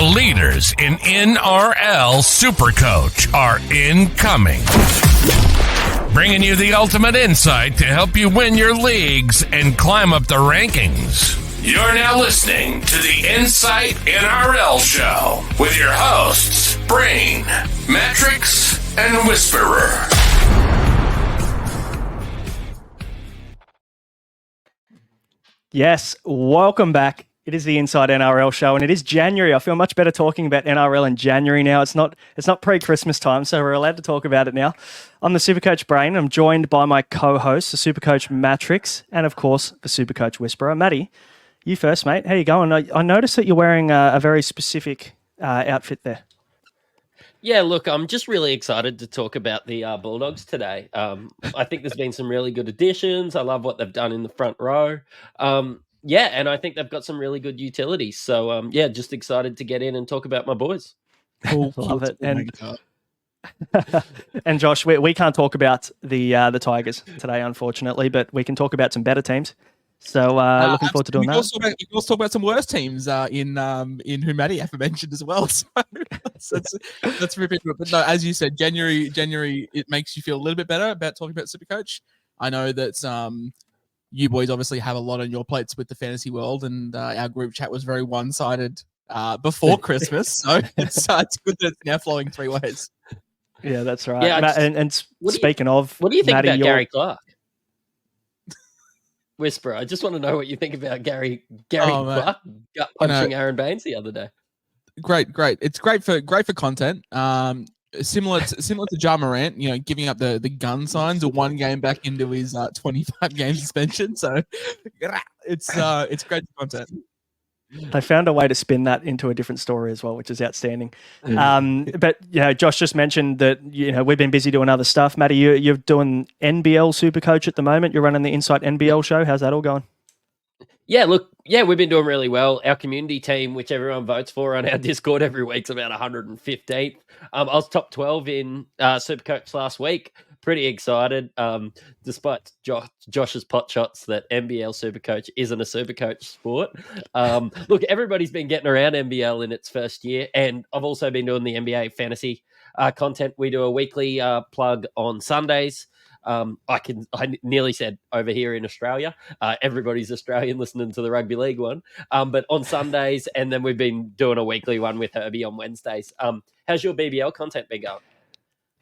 leaders in NRL Supercoach are incoming. Bringing you the ultimate insight to help you win your leagues and climb up the rankings. You're now listening to the Insight NRL Show with your hosts, Brain, Mattrix, and Whisperer. Yes, welcome back. It is the Inside NRL Show, and it is January. I feel much better talking about NRL in January now. It's not pre-Christmas time, so we're allowed to talk about it now. I'm the Supercoach Brain. I'm joined by my co-host, the Supercoach Mattrix, and of course, the Supercoach Whisperer. Matty, you first, mate. How you going? I noticed that you're wearing a very specific outfit there. Yeah, look, I'm just really excited to talk about the Bulldogs today. I think there's been some really good additions. I love what they've done in the front row. Yeah, and I think they've got some really good utilities. So, yeah, just excited to get in and talk about my boys. Love it. And Josh, we can't talk about the Tigers today, unfortunately, but we can talk about some better teams. So looking forward to doing that. You can also talk about some worse teams in who Matty mentioned as well. So that's ridiculous. But no, as you said, January, it makes you feel a little bit better about talking about Supercoach. I know that you boys obviously have a lot on your plates with the fantasy world, and our group chat was very one-sided before Christmas. So it's good that it's now flowing three ways. Yeah, that's right. Yeah, and speaking of, what do you think Matty, about Gary Clark? Whisperer, I just want to know what you think about Gary Clark gut punching Aaron Baines the other day. Great. It's great for content. Similar to Ja Morant, giving up the gun signs, or one game back into his 25 game suspension. So it's great content. They found a way to spin that into a different story as well, which is outstanding. But Josh just mentioned that we've been busy doing other stuff. Matty, you're doing NBL Supercoach at the moment. You're running the Insight NBL show. How's that all going? Yeah, we've been doing really well. Our community team, which everyone votes for on our Discord every week, is about 115th. I was top 12 in Supercoach last week. Pretty excited, despite Josh's pot shots that NBL Supercoach isn't a Supercoach sport. Look, everybody's been getting around NBL in its first year, and I've also been doing the NBA fantasy content. We do a weekly plug on Sundays. I nearly said over here in Australia. Everybody's Australian listening to the rugby league one. But on Sundays, and then we've been doing a weekly one with Herbie on Wednesdays. How's your BBL content been going?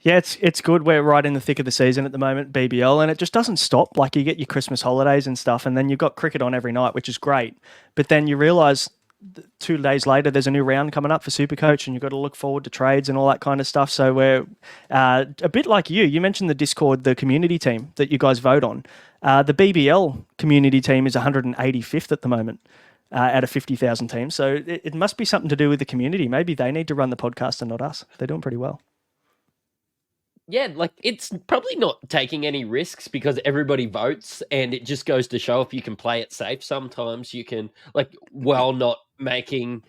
Yeah, it's good. We're right in the thick of the season at the moment, BBL, and it just doesn't stop. Like, you get your Christmas holidays and stuff, and then you've got cricket on every night, which is great. But then you realise 2 days later there's a new round coming up for Supercoach, and you've got to look forward to trades and all that kind of stuff. So we're a bit like you. You mentioned the Discord, the community team that you guys vote on. The BBL community team is 185th at the moment out of 50,000 teams. So it must be something to do with the community. Maybe they need to run the podcast and not us. They're doing pretty well. Yeah, it's probably not taking any risks because everybody votes, and it just goes to show if you can play it safe. Sometimes you can, while not making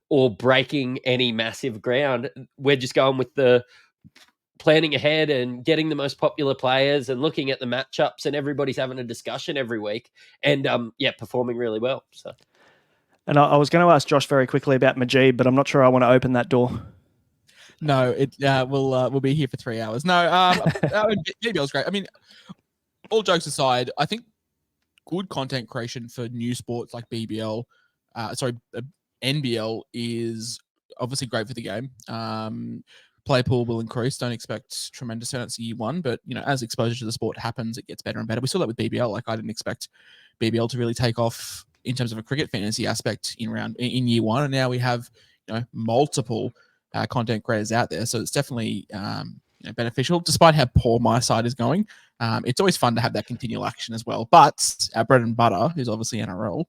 or breaking any massive ground, we're just going with the planning ahead and getting the most popular players and looking at the matchups, and everybody's having a discussion every week and, performing really well. So, and I was going to ask Josh very quickly about Majid, but I'm not sure I want to open that door. No, we'll be here for 3 hours. No, BBL's great. I mean, all jokes aside, I think good content creation for new sports like NBL is obviously great for the game. Play pool will increase. Don't expect tremendous turnout year one, but as exposure to the sport happens, it gets better and better. We saw that with BBL. I didn't expect BBL to really take off in terms of a cricket fantasy aspect in year one, and now we have multiple content creators out there, so it's definitely beneficial. Despite how poor my side is going, it's always fun to have that continual action as well. But our bread and butter is obviously NRL.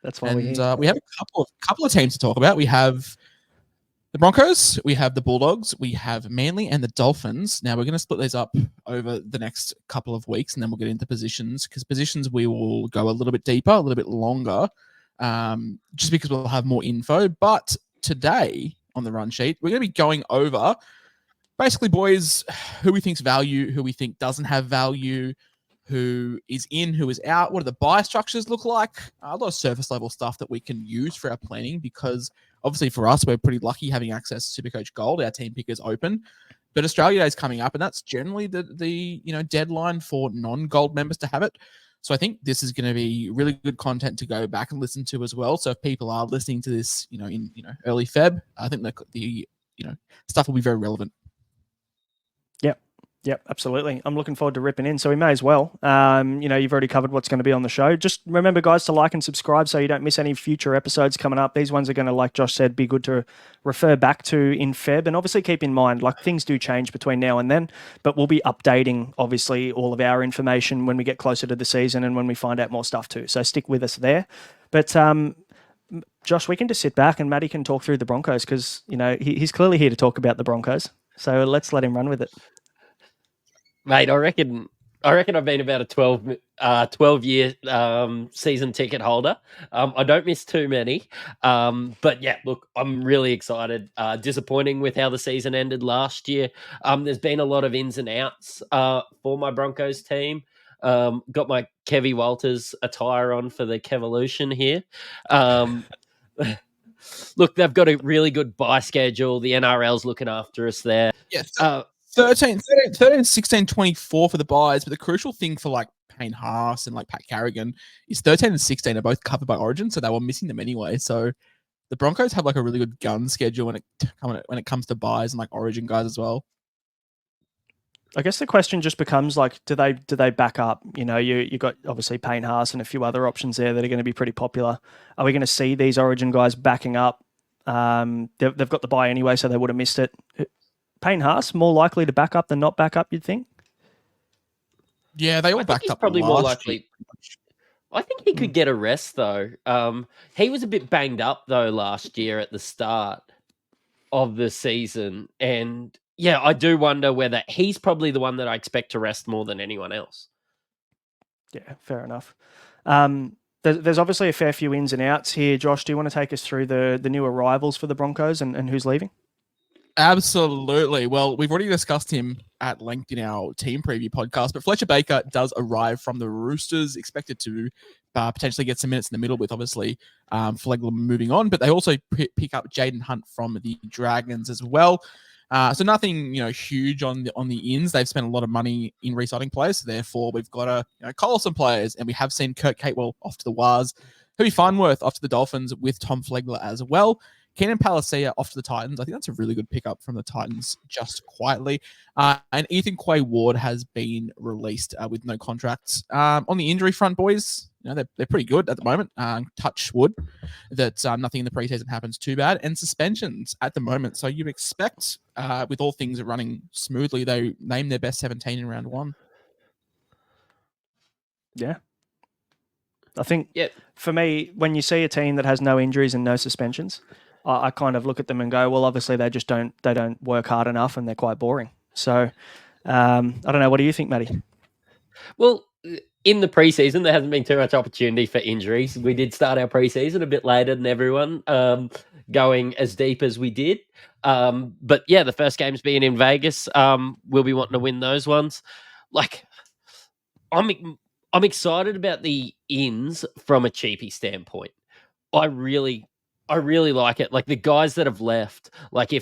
That's why we have a couple of teams to talk about. We have the Broncos, we have the Bulldogs, we have Manly and the Dolphins. Now we're going to split these up over the next couple of weeks, and then we'll get into positions, because positions we will go a little bit deeper, a little bit longer, just because we'll have more info. But today on the run sheet, we're going to be going over basically, boys, who we think's value, who we think doesn't have value, who is in, who is out, what do the buy structures look like? A lot of surface level stuff that we can use for our planning, because obviously for us, we're pretty lucky having access to Supercoach Gold. Our team pick is open, but Australia Day is coming up, and that's generally the deadline for non-gold members to have it. So I think this is going to be really good content to go back and listen to as well. So if people are listening to this, in early Feb, I think the stuff will be very relevant. Yep, absolutely. I'm looking forward to ripping in, so we may as well. You've already covered what's going to be on the show. Just remember, guys, to like and subscribe so you don't miss any future episodes coming up. These ones are going to, like Josh said, be good to refer back to in Feb. And obviously keep in mind, like, things do change between now and then, but we'll be updating, obviously, all of our information when we get closer to the season and when we find out more stuff too. So stick with us there. But Josh, we can just sit back and Matty can talk through the Broncos, because, he's clearly here to talk about the Broncos. So let's let him run with it. Mate, I reckon I've been about a 12-year season ticket holder. I don't miss too many. But yeah, look, I'm really excited. Disappointing with how the season ended last year. There's been a lot of ins and outs for my Broncos team. Got my Kevy Walters attire on for the Kevolution here. Look, they've got a really good buy schedule. The NRL's looking after us there. Yes. 13, 16, 24 for the buys, but the crucial thing for like Payne Haas and like Pat Carrigan is 13 and 16 are both covered by Origin, so they were missing them anyway. So the Broncos have like a really good gun schedule when it comes to buys and like Origin guys as well. I guess the question just becomes like, do they back up? You got obviously Payne Haas and a few other options there that are going to be pretty popular. Are we going to see these Origin guys backing up? They've got the buy anyway, so they would have missed it. Payne Haas more likely to back up than not back up, you'd think? Yeah, they all backed up. Probably more likely. I think he could get a rest though. He was a bit banged up though last year at the start of the season, and yeah, I do wonder whether he's probably the one that I expect to rest more than anyone else. Yeah, fair enough. There's obviously a fair few ins and outs here. Josh, do you want to take us through the new arrivals for the Broncos and who's leaving? Absolutely. Well, we've already discussed him at length in our team preview podcast, but Fletcher Baker does arrive from the Roosters, expected to potentially get some minutes in the middle with obviously Flegler moving on, but they also pick up Jaden Hunt from the Dragons as well. So nothing, huge on the ins. They've spent a lot of money in re-signing players, so therefore we've got to call some players, and we have seen Kurt Catewell off to the Wars, Huey Farnworth off to the Dolphins with Tom Flegler as well. Keenan Palacia off to the Titans. I think that's a really good pickup from the Titans, just quietly. And Ethan Quay Ward has been released with no contracts. On the injury front, boys, they're pretty good at the moment. Touch wood that nothing in the preseason happens too bad. And suspensions at the moment. So you expect, with all things running smoothly, they name their best 17 in round one. Yeah. I think for me, when you see a team that has no injuries and no suspensions, I kind of look at them and go, well, obviously they don't work hard enough and they're quite boring. So I don't know. What do you think, Matty? Well, in the preseason, there hasn't been too much opportunity for injuries. We did start our preseason a bit later than everyone, going as deep as we did. But yeah, the first game's being in Vegas. We'll be wanting to win those ones. Like, I'm excited about the ins from a cheapie standpoint. I really like it. Like the guys that have left, like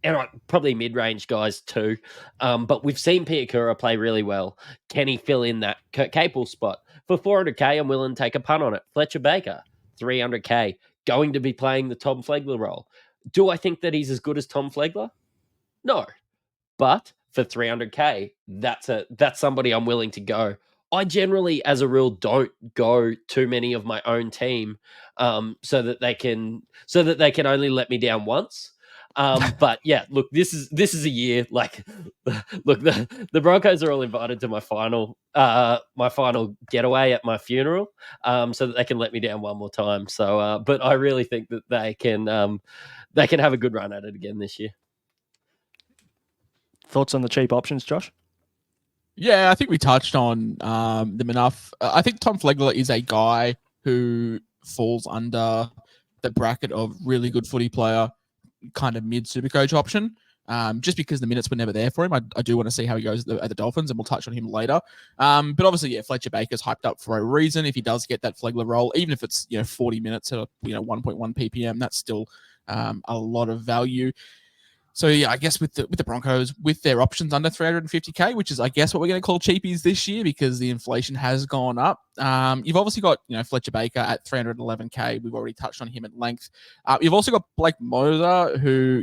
and probably mid-range guys too. But we've seen Piakura play really well. Can he fill in that Kurt Capel spot? For 400K, I'm willing to take a punt on it. Fletcher Baker, 300K, going to be playing the Tom Flegler role. Do I think that he's as good as Tom Flegler? No. But for 300K, that's somebody I'm willing to go. I generally, as a rule, don't go too many of my own team, so that they can only let me down once. But yeah, look, this is a year. Like, look, the Broncos are all invited to my final getaway at my funeral, so that they can let me down one more time. So, but I really think that they can have a good run at it again this year. Thoughts on the cheap options, Josh? Yeah, I think we touched on them enough. I think Tom Flegler is a guy who falls under the bracket of really good footy player, kind of mid Supercoach option. just because the minutes were never there for him. I do want to see how he goes at the Dolphins, and we'll touch on him later. But obviously, yeah, Fletcher Baker's hyped up for a reason. If he does get that Flegler role, even if it's 40 minutes at 1.1 ppm, that's still a lot of value. So yeah, I guess with the Broncos, with their options under 350k, which is I guess what we're going to call cheapies this year because the inflation has gone up. You've obviously got Fletcher Baker at 311k. We've already touched on him at length. You've also got Blake Moser, who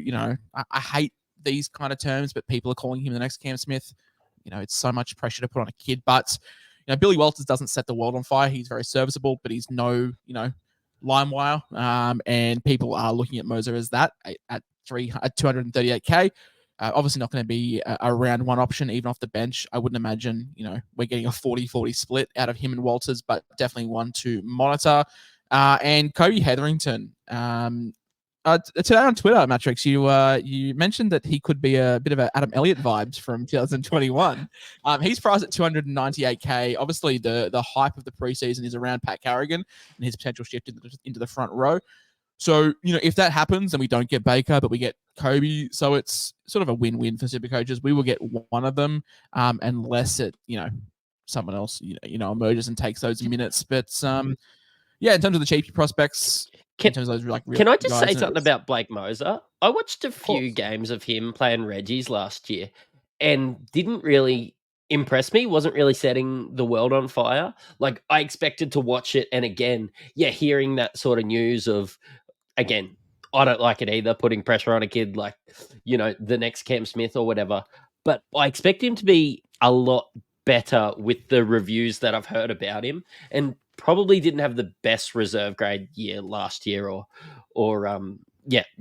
I hate these kind of terms, but people are calling him the next Cam Smith. It's so much pressure to put on a kid, but Billy Walters doesn't set the world on fire. He's very serviceable, but he's no LimeWire, and people are looking at Moser as that at 238k. Obviously not going to be a round one option even off the bench. I wouldn't imagine we're getting a 40-40 split out of him and Walters, but definitely one to monitor. And Kobe Hetherington, today on Twitter, Mattrix, you mentioned that he could be a bit of an Adam Elliott vibes from 2021. He's priced at 298k. Obviously, the hype of the preseason is around Pat Carrigan and his potential shift into the front row. So, if that happens and we don't get Baker, but we get Kobe, so it's sort of a win-win for Supercoaches. We will get one of them, unless it, someone else, emerges and takes those minutes. But, yeah, in terms of the cheapie prospects, in terms of those, can I just say something about Blake Moser? I watched a few games of him playing Reggie's last year and didn't really impress me. Wasn't really setting the world on fire. Like, I expected to watch it, and again, hearing that sort of news of, again, I don't like it either, putting pressure on a kid like, the next Cam Smith or whatever. But I expect him to be a lot better with the reviews that I've heard about him, and probably didn't have the best reserve grade year last year or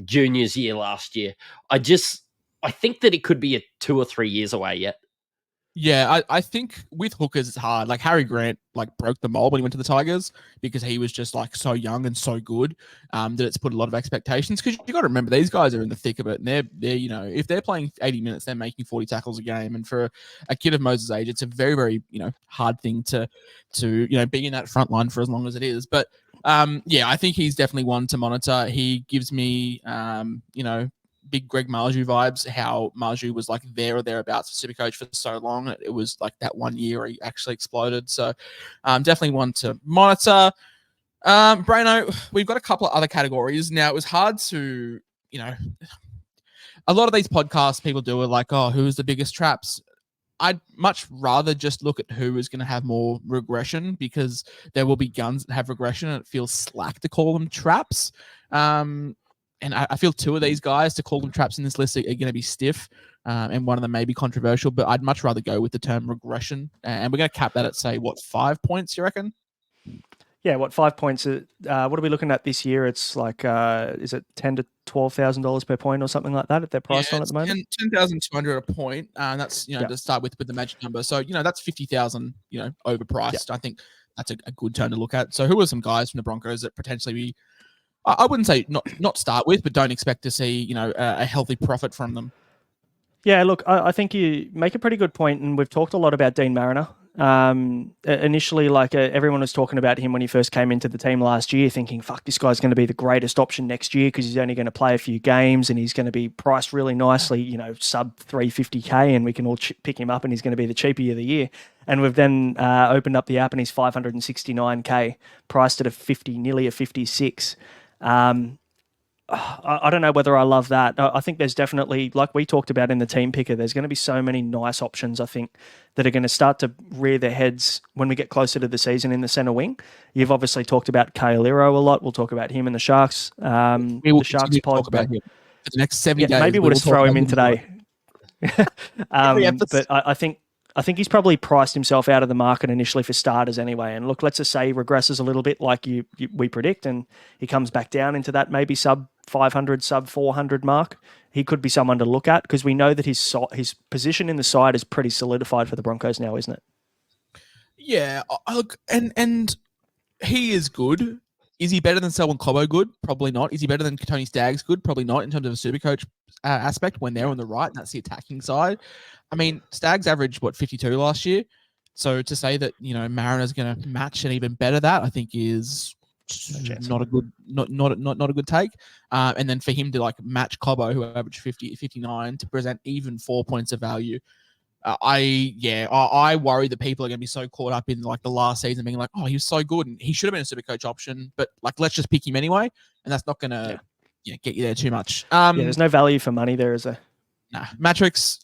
juniors year last year. I think that it could be a 2 or 3 years away yet. Yeah, I think with hookers it's hard. Like Harry Grant broke the mold when he went to the Tigers because he was just so young and so good that it's put a lot of expectations. Because you got to remember these guys are in the thick of it, and they're if they're playing 80 minutes, they're making 40 tackles a game. And for a kid of Moses' age, it's a very very hard thing to be in that front line for as long as it is. But I think he's definitely one to monitor. He gives me big Greg Marju vibes, how Marju was there or thereabouts for Supercoach for so long. It was that 1 year he actually exploded. So definitely one to monitor. Braino, we've got a couple of other categories. Now, it was hard to, a lot of these podcasts people do are who's the biggest traps? I'd much rather just look at who is going to have more regression, because there will be guns that have regression and it feels slack to call them traps. And I feel two of these guys, to call them traps in this list, are going to be stiff, and one of them may be controversial, but I'd much rather go with the term regression. And we're going to cap that at, say, 5 points, you reckon? Yeah, 5 points? What are we looking at this year? It's is it $10,000 to $12,000 per point or something like that if they're priced on at the moment? 10,200 a point, and that's to start with the magic number. So that's 50,000 overpriced. I think that's a good turn to look at. So who are some guys from the Broncos that potentially be, I wouldn't say not start with, but don't expect to see a healthy profit from them? Yeah, look, I think you make a pretty good point, and we've talked a lot about Dean Mariner. Initially, everyone was talking about him when he first came into the team last year, thinking, fuck, this guy's going to be the greatest option next year because he's only going to play a few games and he's going to be priced really nicely, sub 350k, and we can all pick him up and he's going to be the cheapie of the year. And we've then opened up the app and he's 569k, priced at nearly a 56. I don't know whether I love that. I think there's definitely, like we talked about in the team picker, there's going to be so many nice options, I think, that are going to start to rear their heads when we get closer to the season in the centre wing. You've obviously talked about Kaeliro a lot. We'll talk about him in the Sharks. We will Sharks pod. Talk about him for the next 7 days. Maybe we'll just throw him in today. But I think he's probably priced himself out of the market initially for starters anyway. And look, let's just say he regresses a little bit like we predict, and he comes back down into that maybe sub 500, sub 400 mark. He could be someone to look at, because we know that his position in the side is pretty solidified for the Broncos now, isn't it? Yeah, look, and he is good. Is he better than Selwyn Cobbo good? Probably not. Is he better than Tony Staggs good? Probably not, in terms of a Supercoach aspect when they're on the right, and that's the attacking side. I mean, Staggs averaged, 52 last year? So to say that, Mariner's going to match and even better that, I think is chance. not a good take. And then for him to like match Cobbo, who averaged 59, to present even 4 points of value. I worry that people are going to be so caught up in like the last season being like, oh, he was so good and he should have been a Supercoach option, but like let's just pick him anyway, and that's not going to get you there too much. There's no value for money there, is there? Nah, Mattrix.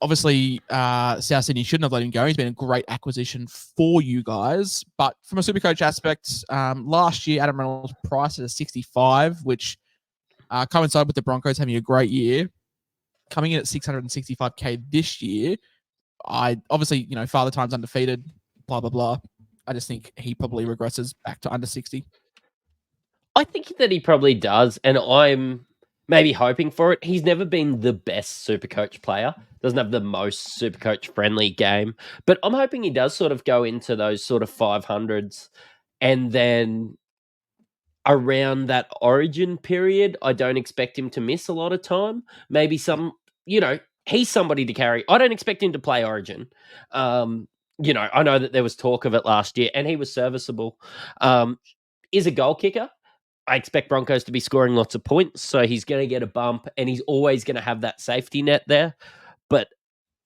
Obviously, South Sydney shouldn't have let him go. He's been a great acquisition for you guys. But from a Supercoach aspect, last year, Adam Reynolds priced at a 65, which coincided with the Broncos having a great year. Coming in at 665K this year, obviously, Father Time's undefeated, blah, blah, blah. I just think he probably regresses back to under 60. I think that he probably does, and I'm maybe hoping for it. He's never been the best Supercoach player. Doesn't have the most Supercoach-friendly game. But I'm hoping he does sort of go into those sort of 500s. And then around that origin period, I don't expect him to miss a lot of time. Maybe he's somebody to carry. I don't expect him to play origin. I know that there was talk of it last year, and he was serviceable. Is a goal kicker. I expect Broncos to be scoring lots of points, so he's going to get a bump, and he's always going to have that safety net there. But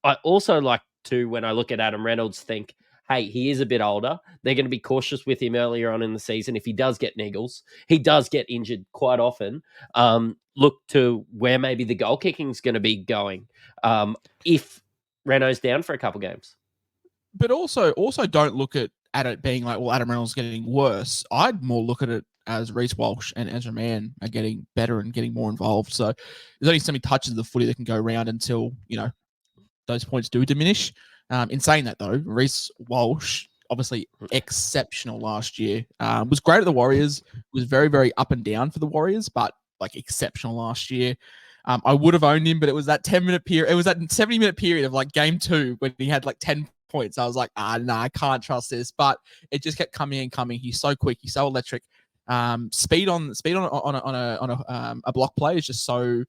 I also like to, when I look at Adam Reynolds, think, hey, he is a bit older. They're going to be cautious with him earlier on in the season. If he does get niggles, he does get injured quite often. Look to where maybe the goal kicking is going to be going if Renault's down for a couple games. But also don't look at it being like, well, Adam Reynolds getting worse. I'd more look at it as Reece Walsh and Ezra Mann are getting better and getting more involved. So there's only so many touches of the footy that can go around until, those points do diminish. In saying that, though, Reece Walsh, obviously exceptional last year, was great at the Warriors, was very, very up and down for the Warriors, but like exceptional last year. I would have owned him, but it was that 10-minute period. It was that 70-minute period of like game 2 when he had like 10 points. I was like, I can't trust this. But it just kept coming and coming. He's so quick. He's so electric. Speed on a block play is just so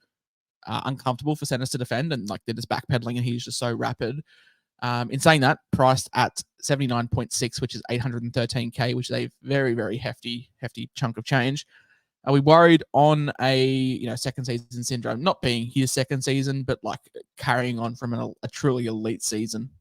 uncomfortable for centers to defend, and like they're just backpedaling, and he's just so rapid. In saying that, priced at 79.6, which is 813K, which is a very, very hefty chunk of change. Are we worried on a second season syndrome, not being his second season, but like carrying on from a truly elite season?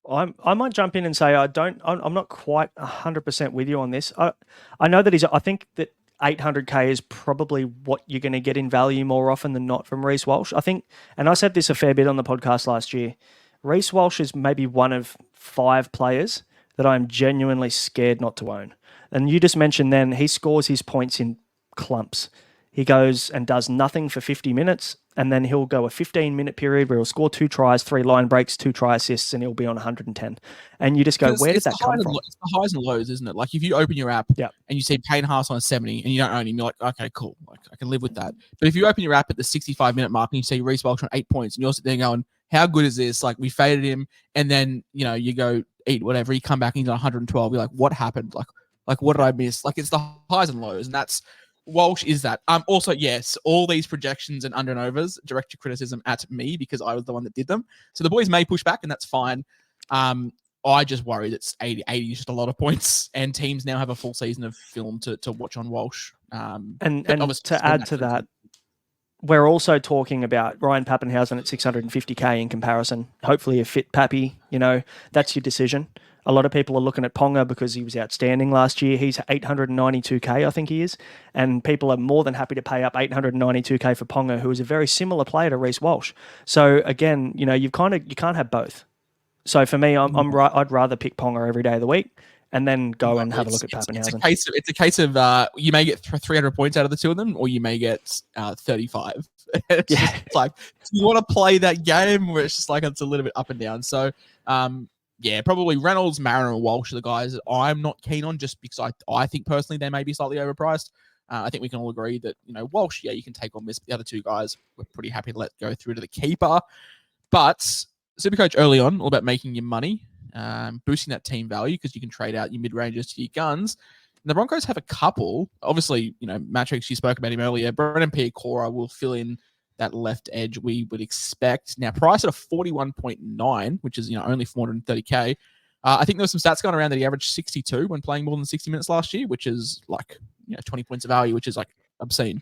I might jump in and say I'm not quite 100% with you on this. I know that I think that 800K is probably what you're going to get in value more often than not from Reece Walsh. I think, and I said this a fair bit on the podcast last year, Reece Walsh is maybe one of 5 players that I'm genuinely scared not to own. And you just mentioned then he scores his points in clumps. He goes and does nothing for 50 minutes, and then he'll go a 15-minute period where he'll score 2 tries, 3 line breaks, 2 try assists, and he'll be on 110. And you just go, where did that come from? It's the highs and lows, isn't it? Like if you open your app and you see Payne Haas on a 70 and you don't own him, you're like, okay, cool. Like I can live with that. But if you open your app at the 65-minute mark and you see Reece Walsh on 8 points and you're sitting there going, how good is this? Like we faded him, and then you go eat whatever, you come back and he's on 112. You're like, what happened? Like what did I miss? Like it's the highs and lows, and that's Walsh is that. Also, yes, all these projections and under and overs direct your criticism at me because I was the one that did them. So the boys may push back, and that's fine. I just worry that 80 is just a lot of points, and teams now have a full season of film to watch on Walsh. And to add to that, we're also talking about Ryan Pappenhausen at 650K in comparison. Hopefully a fit Pappy, that's your decision. A lot of people are looking at Ponga because he was outstanding last year. He's 892K, I think he is. And people are more than happy to pay up 892K for Ponga, who is a very similar player to Reece Walsh. So again, you can't have both. So for me, I'd rather pick Ponga every day of the week and then go and have a look at Pappenhausen. It's a case of you may get 300 points out of the two of them, or you may get 35. It's just like, you want to play that game where it's just like it's a little bit up and down. So probably Reynolds, Mariner, and Walsh are the guys that I'm not keen on, just because I think personally they may be slightly overpriced. I think we can all agree that Walsh, you can take on this. But the other two guys, we're pretty happy to let go through to the keeper. But Supercoach early on, all about making your money, boosting that team value because you can trade out your mid-rangers to your guns. And the Broncos have a couple. Obviously, Mattrix, you spoke about him earlier. Brennan Piacora will fill in that left edge we would expect. Now, priced at a 41.9, which is only 430K. I think there were some stats going around that he averaged 62 when playing more than 60 minutes last year, which is like 20 points of value, which is like obscene.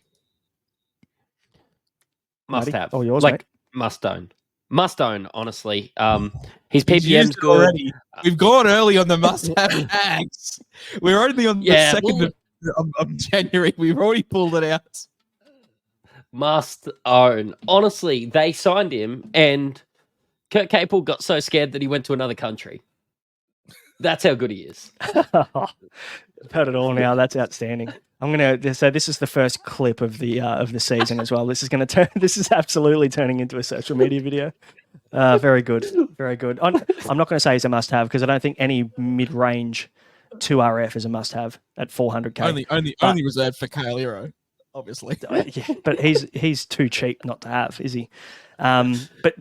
Must have. Oh, yours, like mate. must own. Must own, honestly. His He's PPM's used it good. already. We've gone early on the must-have tags. We're only on the 2nd of January. We've already pulled it out. Must own. Honestly, they signed him, and Kurt Capel got so scared that he went to another country. That's how good he is. I've heard it all now. That's outstanding. I'm gonna say this is the first clip of the season as well. This is gonna turn. This is absolutely turning into a social media video. Very good, very good. I'm not going to say he's a must-have because I don't think any mid-range 2RF is a must-have at 400k. Only reserved for Kale, obviously. Yeah, but he's too cheap not to have, is he? But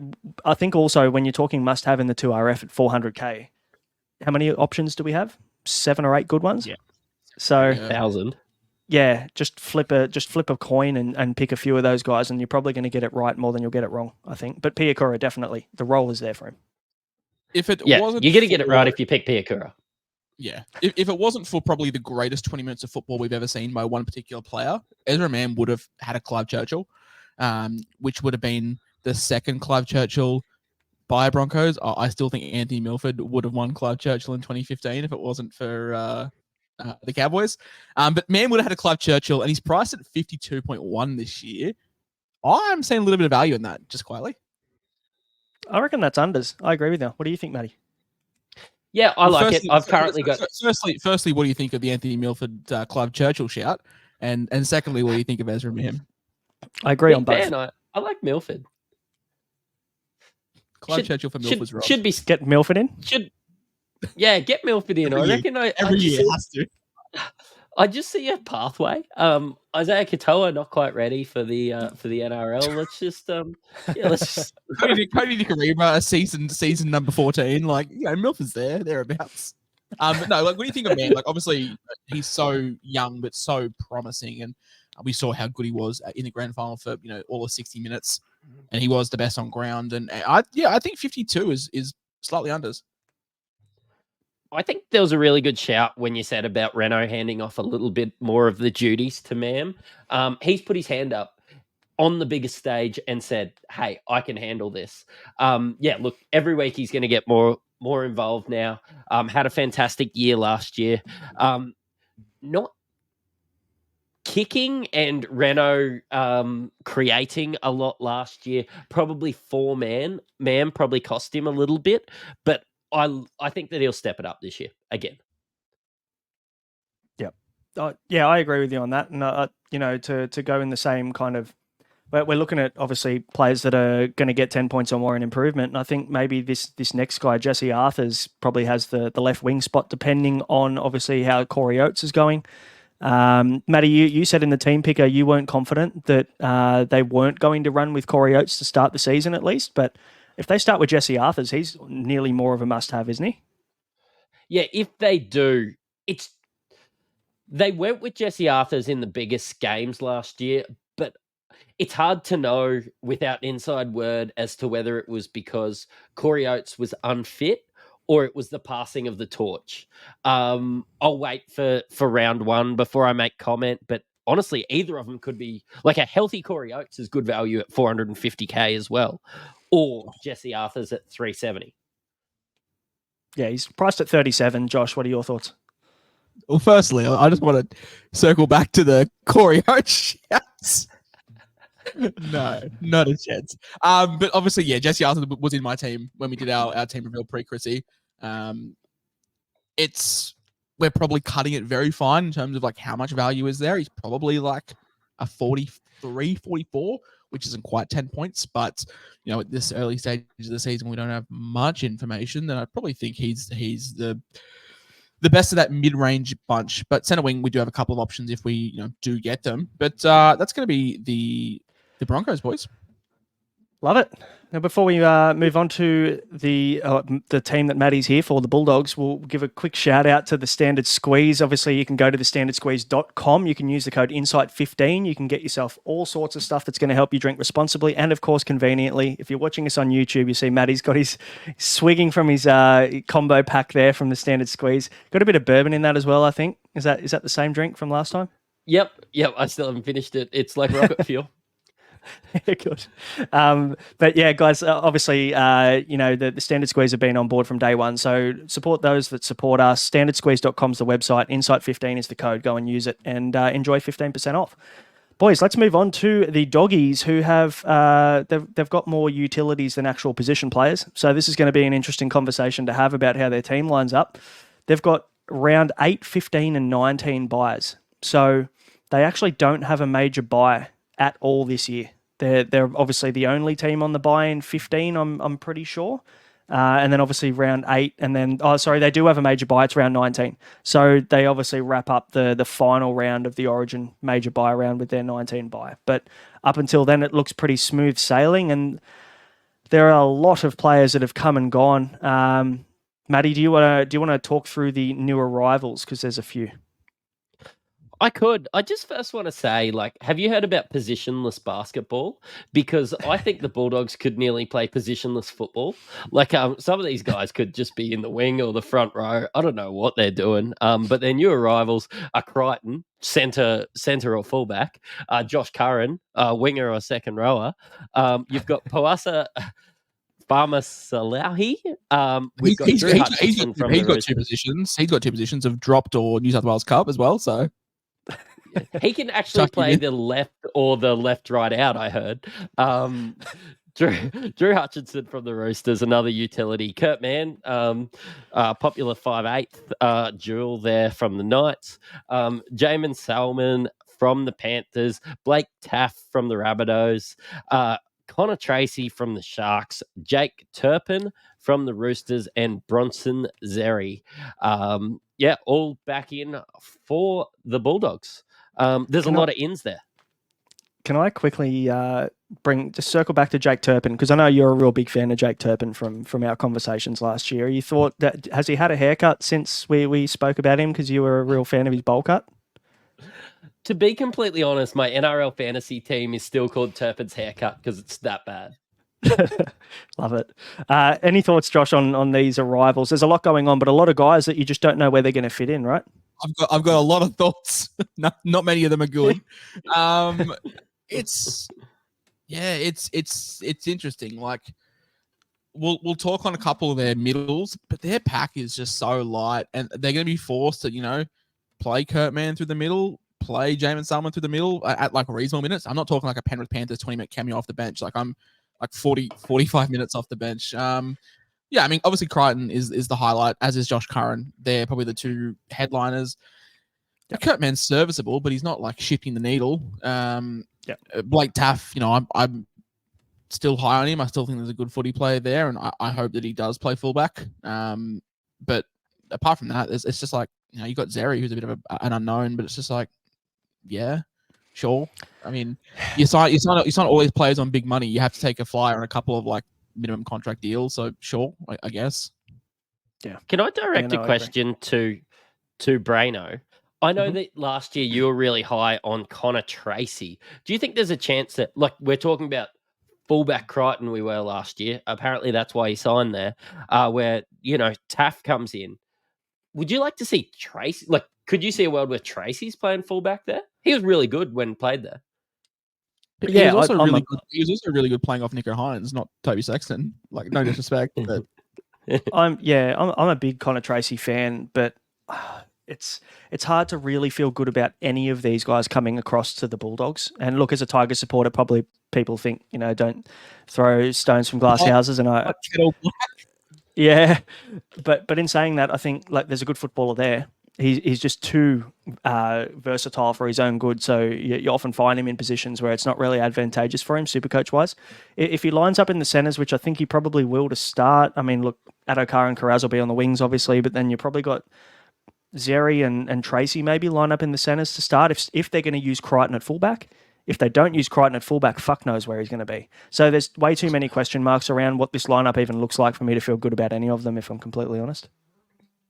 I think also when you're talking must-have in the 2RF at 400k, how many options do we have? 7 or 8 good ones. Yeah. So 1,000. Yeah, just flip a coin and pick a few of those guys, and you're probably going to get it right more than you'll get it wrong, I think. But Piakura, definitely, the role is there for him. You're going to get it right if you pick Piakura. Yeah, if it wasn't for probably the greatest 20 minutes of football we've ever seen by one particular player, Ezra Mann would have had a Clive Churchill, which would have been the second Clive Churchill by Broncos. I still think Anthony Milford would have won Clive Churchill in 2015 if it wasn't for the Cowboys. But Mann would have had a Clive Churchill, and he's priced at 52.1 this year. I'm seeing a little bit of value in that, just quietly. I reckon that's unders. I agree with you. What do you think, Matty? Yeah, I like it. I've currently got... Firstly, what do you think of the Anthony Milford Clive Churchill shout? And secondly, what do you think of Ezra Mann? I agree on both. Man, I like Milford. Clive Churchill for Milford's role. Should be... Get Milford in? Yeah, get Milford in. I reckon every year has to. I just see a pathway. Isaiah Katoa not quite ready for the NRL. Let's just Cody Nicarima, season number 14. Like, Milford's thereabouts. But no, like, what do you think of Mann? Like, obviously he's so young but so promising, and we saw how good he was in the grand final for all of 60 minutes, and he was the best on ground. And I think 52 is slightly unders. I think there was a really good shout when you said about Renault handing off a little bit more of the duties to Mam. He's put his hand up on the biggest stage and said, hey, I can handle this. Look, every week he's going to get more involved now. Had a fantastic year last year. Not kicking and Renault creating a lot last year. Probably Mam probably cost him a little bit, but I think that he'll step it up this year again. Yep. I agree with you on that. And, to go in the same kind of... We're looking at, obviously, players that are going to get 10 points or more in improvement. And I think maybe this next guy, Jesse Arthurs, probably has the left wing spot, depending on, obviously, how Corey Oates is going. Matty, you said in the team picker you weren't confident that they weren't going to run with Corey Oates to start the season, at least. But if they start with Jesse Arthurs, he's nearly more of a must-have, isn't he? Yeah, if they do, they went with Jesse Arthurs in the biggest games last year, but it's hard to know without inside word as to whether it was because Corey Oates was unfit or it was the passing of the torch. I'll wait for round one before I make comment, but honestly, either of them could be... Like, a healthy Corey Oates is good value at 450k as well, or Jesse Arthurs at 370. Yeah, he's priced at 37. Josh, what are your thoughts? Well, firstly, I just want to circle back to the Corey Oates shouts. No, not a chance. But obviously, yeah, Jesse Arthur was in my team when we did our team reveal pre-Chrissy. We're probably cutting it very fine in terms of like how much value is there. He's probably like a 43, 44, which isn't quite 10 points. But, at this early stage of the season, we don't have much information. Then I probably think he's the best of that mid-range bunch. But center wing, we do have a couple of options if we do get them. But that's going to be the Broncos, boys. Love it. Now, before we move on to the team that Maddie's here for, the Bulldogs, we'll give a quick shout out to the Standard Squeeze. Obviously, you can go to thestandardsqueeze.com. You can use the code INSIGHT15. You can get yourself all sorts of stuff that's going to help you drink responsibly. And, of course, conveniently, if you're watching us on YouTube, you see Maddie's got his swigging from his combo pack there from the Standard Squeeze. Got a bit of bourbon in that as well, I think. Is that the same drink from last time? Yep. I still haven't finished it. It's like rocket fuel. Yeah, good. But yeah, guys, obviously, the Standard Squeeze have been on board from day one. So support those that support us. Standardsqueeze.com is the website. Insight15 is the code. Go and use it and enjoy 15% off. Boys, let's move on to the Doggies, who have they've got more utilities than actual position players. So this is going to be an interesting conversation to have about how their team lines up. They've got round 8, 15 and 19 buys. So they actually don't have a major buy at all this year. They're obviously the only team on the buy in 15, I'm pretty sure. And then obviously round 8, and then, they do have a major buy, it's round 19. So they obviously wrap up the final round of the Origin major buy round with their 19 buy. But up until then, it looks pretty smooth sailing, and there are a lot of players that have come and gone. Maddie, do you want to talk through the new arrivals? Because there's a few. I could. I just first want to say, have you heard about positionless basketball? Because I think the Bulldogs could nearly play positionless football. Some of these guys could just be in the wing or the front row. I don't know what they're doing. But their new arrivals are Crichton, centre or fullback, Josh Curran, winger or second rower. You've got Poasa Salahi. We've got Drew Hutchinson from he's got two positions. He's got two positions of dropped or New South Wales Cup as well. So. He can actually play the left or the left-right out, I heard. Drew Hutchinson from the Roosters, another utility. Kurt Mann, popular 5'8", dual there from the Knights. Jamin Salmon from the Panthers. Blake Taff from the Rabbitohs. Connor Tracy from the Sharks. Jake Turpin from the Roosters. And Bronson Zeri. All back in for the Bulldogs. There's a lot of ins there. Can I quickly circle back to Jake Turpin? Because I know you're a real big fan of Jake Turpin from our conversations last year. You thought that, has he had a haircut since we spoke about him because you were a real fan of his bowl cut? To be completely honest, my NRL fantasy team is still called Turpin's Haircut because it's that bad. Love it. Any thoughts, Josh, on these arrivals? There's a lot going on, but a lot of guys that you just don't know where they're going to fit in, right? I've got a lot of thoughts. Not many of them are good. It's interesting. We'll talk on a couple of their middles, but their pack is just so light, and they're going to be forced to play Kurt Mann through the middle, play Jamin Salmon through the middle at reasonable minutes. I'm not talking like a Penrith Panthers 20-minute cameo off the bench. I'm 45 minutes off the bench. Obviously Crichton is the highlight, as is Josh Curran. They're probably the two headliners. Yeah. Kurt Mann's serviceable, but he's not shifting the needle. Blake Taff, I'm still high on him. I still think there's a good footy player there, and I hope that he does play fullback. But apart from that, it's just you got Zeri, who's a bit of an unknown, but it's just sure. I mean, you sign all these players on big money. You have to take a flyer on a couple of minimum contract deals. So sure, I guess. Yeah. Can I direct a question to Braino? I know that last year you were really high on Connor Tracy. Do you think there's a chance that, we're talking about fullback Crichton we were last year. Apparently that's why he signed there, where, Taff comes in. Would you like to see Tracy? Could you see a world where Tracy's playing fullback there? He was really good when played there. Yeah, he was also really good playing off Nico Hines, not Toby Sexton. No disrespect, but I'm a big Connor Tracy fan, but it's hard to really feel good about any of these guys coming across to the Bulldogs. And look, as a Tiger supporter, probably people think don't throw stones from glass houses, and but in saying that, I think there's a good footballer there. He's just too versatile for his own good. So you often find him in positions where it's not really advantageous for him, Supercoach-wise. If he lines up in the centres, which I think he probably will to start, I mean, look, Addo-Carr and Carraz will be on the wings, obviously, but then you probably got Zeri and Tracy maybe line up in the centres to start if they're going to use Crichton at fullback. If they don't use Crichton at fullback, fuck knows where he's going to be. So there's way too many question marks around what this lineup even looks like for me to feel good about any of them, if I'm completely honest.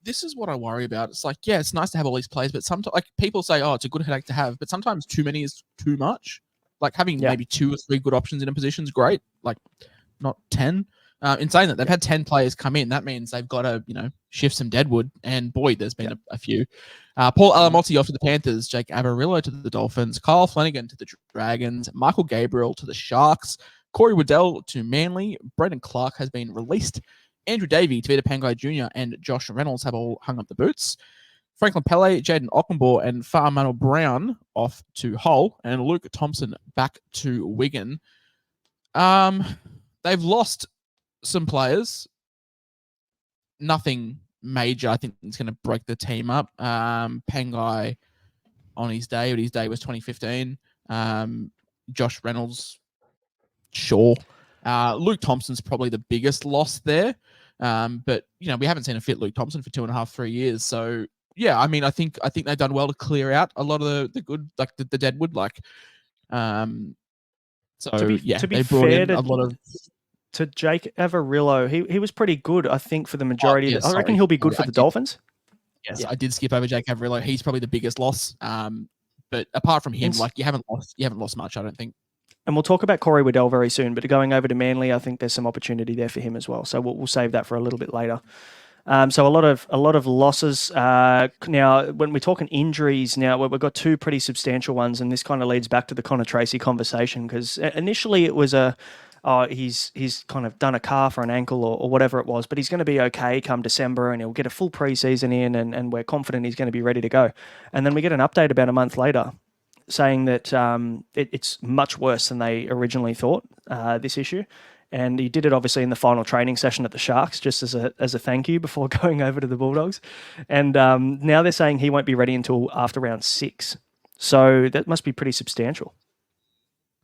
This is what I worry about. It's like, yeah, it's nice to have all these players, but sometimes, like, people say, oh, it's a good headache to have, but sometimes too many is too much. Like, having maybe 2 or 3 good options in a position is great. Like, not 10. In saying that, they've had 10 players come in. That means they've got to, shift some deadwood. And boy, there's been a few. Paul Alamotti off to the Panthers, Jake Averillo to the Dolphins, Kyle Flanagan to the Dragons, Michael Gabriel to the Sharks, Corey Waddell to Manly, Brendan Clark has been released, Andrew Davey, Tavita Pangai Jr., and Josh Reynolds have all hung up the boots. Franklin Pele, Jaden Ockenbaugh, and Fa'amanu Brown off to Hull, and Luke Thompson back to Wigan. They've lost some players. Nothing major, I think, is going to break the team up. Pangai on his day, but his day was 2015. Josh Reynolds, sure. Luke Thompson's probably the biggest loss there. But we haven't seen a fit Luke Thompson for 2.5, 3 years. So yeah, I mean, I think they've done well to clear out a lot of the good, like the deadwood, like. So to be they brought fair in a lot of. To Jake Averillo, he was pretty good, I think, for the majority. I reckon sorry. he'll be good for the Dolphins. Yes, I did skip over Jake Averillo. He's probably the biggest loss. But apart from him, like you haven't lost much, I don't think. And we'll talk about Corey Waddell very soon. But going over to Manly, I think there's some opportunity there for him as well. So we'll save that for a little bit later. So a lot of losses. Now, when we're talking injuries, now we've got 2 pretty substantial ones, and this kind of leads back to the Connor Tracy conversation, because initially it was he's kind of done a calf or an ankle or whatever it was, but he's going to be okay come December and he'll get a full preseason in and we're confident he's going to be ready to go. And then we get an update about a month later saying that it's much worse than they originally thought, this issue. And he did it obviously in the final training session at the Sharks, just as a thank you before going over to the Bulldogs. And now they're saying he won't be ready until after round 6. So that must be pretty substantial.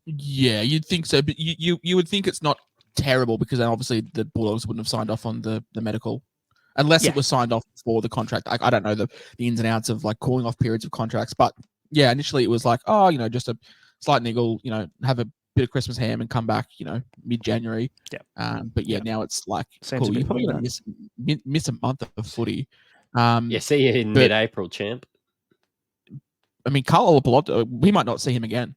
Yeah, you'd think so, but you would think it's not terrible, because then obviously the Bulldogs wouldn't have signed off on the medical, unless it was signed off for the contract. I don't know the ins and outs of like calling off periods of contracts, but yeah, initially it was like, just a slight niggle, have a bit of Christmas ham and come back, mid-January. Yeah. But now it's like, Seems cool, you're probably going to miss a month of footy. See you in mid-April, champ. I mean, Carl Olapalota, we might not see him again.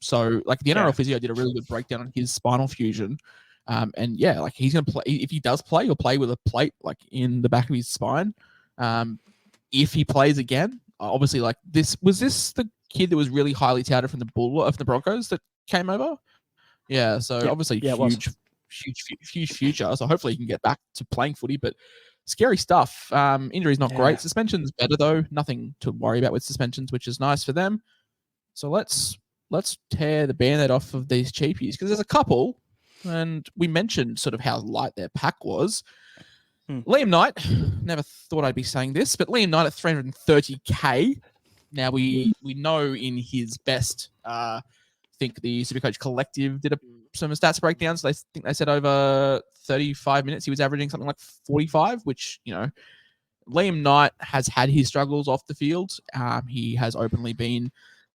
So like the NRL physio did a really good breakdown on his spinal fusion. And yeah, like he's going to play. If he does play, he'll play with a plate like in the back of his spine. If he plays again, obviously like was this the kid that was really highly touted from the Broncos that came over? Yeah. So obviously huge future. So hopefully he can get back to playing footy, but scary stuff. Injury's not great. Suspension's better though. Nothing to worry about with suspensions, which is nice for them. So let's tear the Band-Aid off of these cheapies, because there's a couple, and we mentioned sort of how light their pack was. Liam Knight, never thought I'd be saying this, but Liam Knight at 330k. Now we know in his best, I think the Supercoach Collective did some stats breakdowns. They think they said over 35 minutes he was averaging something like 45, which Liam Knight has had his struggles off the field. He has openly been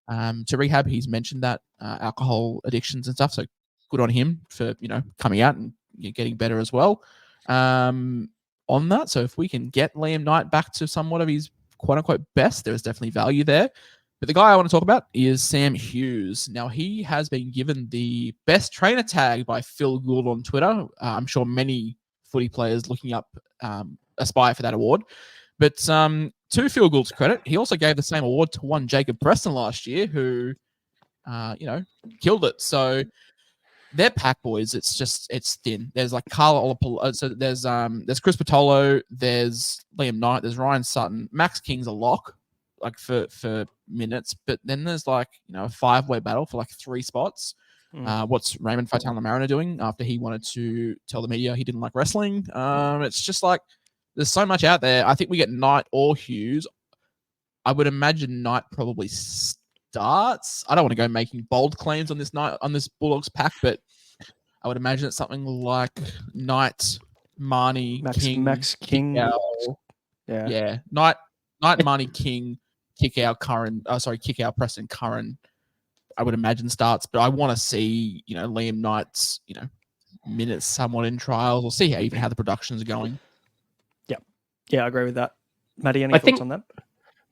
to rehab. He's mentioned that alcohol addictions and stuff. So good on him for coming out and getting better as well on that. So if we can get Liam Knight back to somewhat of his quote unquote best, there is definitely value there. But the guy I want to talk about is Sam Hughes. Now he has been given the best trainer tag by Phil Gould on Twitter. I'm sure many footy players looking up aspire for that award. But to Phil Gould's credit, he also gave the same award to one Jacob Preston last year, who, killed it. So their pack, boys, it's thin. There's like Carla Olapalota, so there's Chris Patolo, there's Liam Knight, there's Ryan Sutton, Max King's a lock, like for minutes, but then there's like a 5-way battle for like 3 spots. What's Raymond Faitala-Mariner doing after he wanted to tell the media he didn't like wrestling? It's just like, there's so much out there. I think we get Knight or Hughes. I would imagine Knight probably starts. I don't want to go making bold claims on this Bulldogs pack, but I would imagine it's something like Knight, Marnie, Max King. Yeah. Knight, Marnie, King, Kick out Preston, Curran. I would imagine starts, but I want to see, Liam Knight's, minutes somewhat in trials. We'll see how the productions are going. Yeah, I agree with that. Matty, any I thoughts think- on that?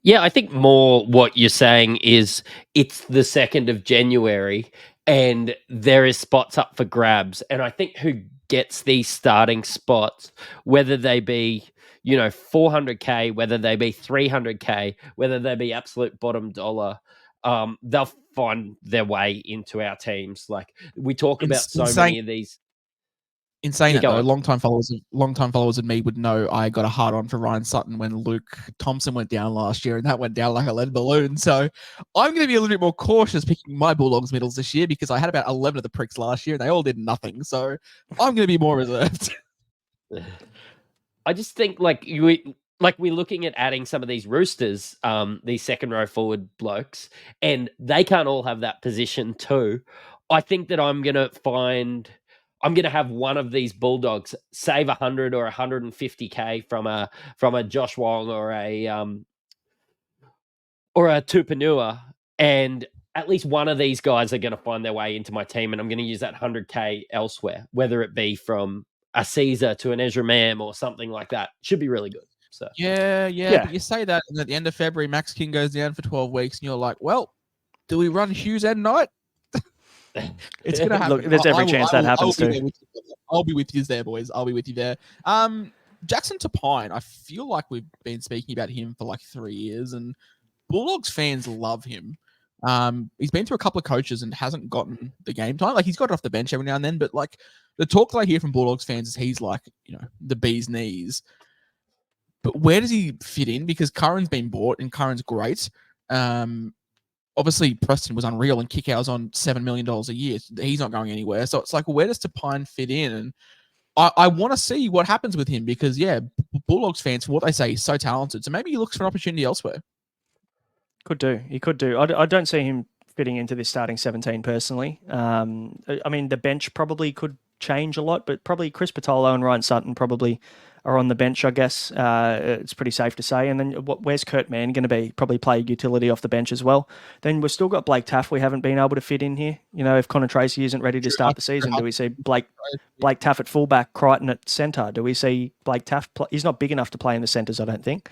Yeah, I think more what you're saying is it's the 2nd of January and there is spots up for grabs. And I think who gets these starting spots, whether they be, 400K, whether they be 300K, whether they be absolute bottom dollar, they'll find their way into our teams. Like we talk about so many of these. In saying Yeah, that, go though, on. long-time followers of me would know I got a hard on for Ryan Sutton when Luke Thompson went down last year, and that went down like a lead balloon. So I'm going to be a little bit more cautious picking my Bulldogs middles this year because I had about 11 of the pricks last year, and they all did nothing. So I'm going to be more reserved. I just think we're looking at adding some of these roosters, these second row forward blokes, and they can't all have that position too. I think that I'm gonna have one of these Bulldogs save 100 or 150K from a Josh Wong or a Tupanua, and at least one of these guys are going to find their way into my team, and I'm going to use that 100K elsewhere, whether it be from a Caesar to an Ezra Mam or something like that. Should be really good. So Yeah. But you say that, and at the end of February, Max King goes down for 12 weeks, and you're like, well, do we run Hughes and Knight? It's going to happen. Look, there's every chance that happens too. I'll be with you there, boys. I'll be with you there. Jackson Tapine, I feel like we've been speaking about him for like 3 years, and Bulldogs fans love him. He's been through a couple of coaches and hasn't gotten the game time. Like he's got it off the bench every now and then, but like the talk that I hear from Bulldogs fans is he's like, the bee's knees. But where does he fit in? Because Curran's been bought and Curran's great. Obviously Preston was unreal and Kickow's on $7 million a year. He's not going anywhere. So it's like, where does Tapine fit in? And I want to see what happens with him because, Bulldogs fans, for what they say, he's so talented. So maybe he looks for an opportunity elsewhere. He could do. I don't see him fitting into this starting 17 personally. I mean, the bench probably could change a lot, but probably Chris Patolo and Ryan Sutton probably are on the bench, I guess. It's pretty safe to say. And then where's Kurt Mann going to be? Probably play utility off the bench as well. Then we've still got Blake Taff we haven't been able to fit in here. If Connor Tracy isn't ready to start the season, do we see Blake Taff at fullback, Crichton at centre? Do we see Blake Taff he's not big enough to play in the centres, I don't think.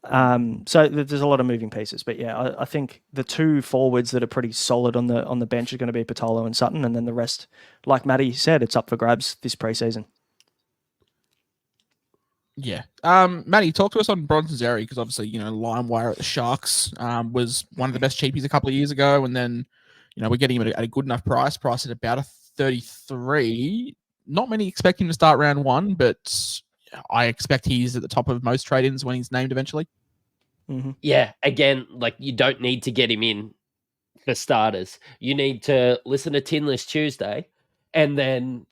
So there's a lot of moving pieces, but I think the two forwards that are pretty solid on the bench are going to be Patolo and Sutton, and then the rest, like Matty said, it's up for grabs this preseason. Yeah. Matty, talk to us on Bronson Xerri because obviously, LimeWire at the Sharks was one of the best cheapies a couple of years ago, and then, we're getting him at a good enough price at about a 33. Not many expect him to start round 1, but I expect he's at the top of most trade-ins when he's named eventually. Mm-hmm. Yeah, again, like you don't need to get him in for starters. You need to listen to Tin List Tuesday and then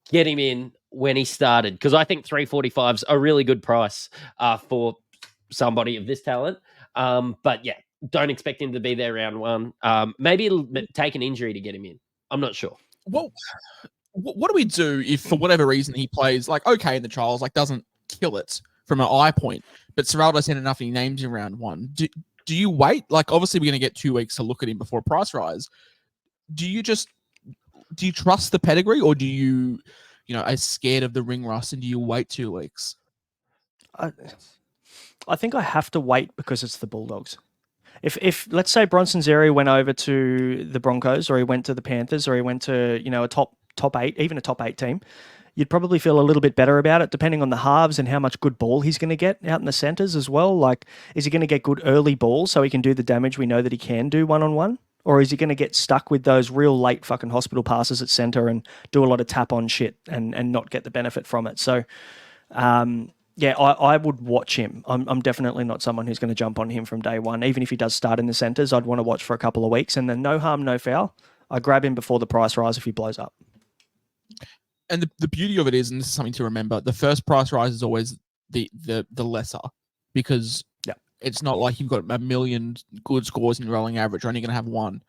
get him in when he started. Because I think 345's a really good price for somebody of this talent. But yeah, don't expect him to be there round 1. Maybe it'll take an injury to get him in. I'm not sure. Well, what do we do if for whatever reason he plays like okay in the trials, like doesn't kill it from an eye point, but Serraldo's had enough and he names in round 1? Do you wait? Like obviously we're going to get 2 weeks to look at him before price rise. Do you trust the pedigree, or do you are scared of the ring rust and do you wait 2 weeks? I think I have to wait because it's the Bulldogs. If let's say Bronson Xerri went over to the Broncos, or he went to the Panthers, or he went to a top 8, even a top 8 team, you'd probably feel a little bit better about it, depending on the halves and how much good ball he's going to get out in the centres as well. Like, is he going to get good early ball so he can do the damage we know that he can do one-on-one? Or is he going to get stuck with those real late fucking hospital passes at centre and do a lot of tap-on shit and not get the benefit from it? So, I would watch him. I'm definitely not someone who's going to jump on him from day one. Even if he does start in the centres, I'd want to watch for a couple of weeks, and then no harm, no foul. I grab him before the price rise if he blows up. And the beauty of it is, and this is something to remember, the first price rise is always the lesser, because it's not like you've got a million good scores in your rolling average. You're only going to have one.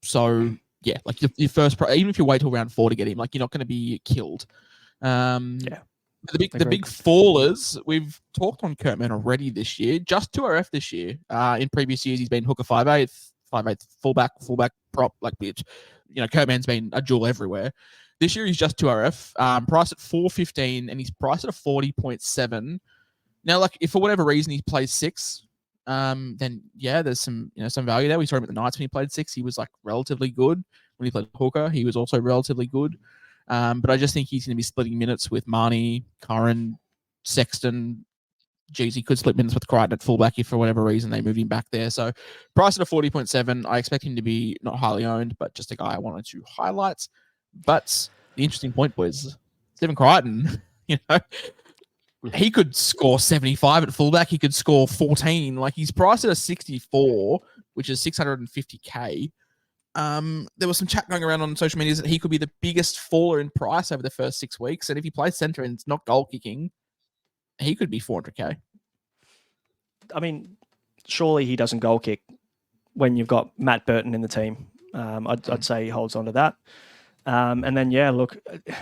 So like your first price, even if you wait till round 4 to get him, like you're not going to be killed. The big fallers, we've talked on Kurtman already this year, just 2RF this year. In previous years, he's been hooker 5/8, 5'8", fullback, prop, like bitch. Kurt Mann's been a jewel everywhere. This year he's just 2RF, priced at 4.15, and he's priced at a 40.7. Now, like, if for whatever reason he plays 6, then yeah, there's some value there. We saw him at the Knights when he played 6. He was like relatively good. When he played hooker, he was also relatively good. But I just think he's going to be splitting minutes with Marnie, Curran, Sexton. Geez, he could split minutes with Crichton at fullback if for whatever reason they moved him back there. So price at a 40.7. I expect him to be not highly owned, but just a guy I wanted to highlight. But the interesting point, boys, Stephen Crichton, he could score 75 at fullback. He could score 14. Like, he's priced at a 64, which is 650K. There was some chat going around on social media that he could be the biggest faller in price over the first 6 weeks. And if he plays centre and it's not goal kicking, he could be 400K. I mean, surely he doesn't goal kick when you've got Matt Burton in the team. I'd say he holds on to that. And then, yeah, look,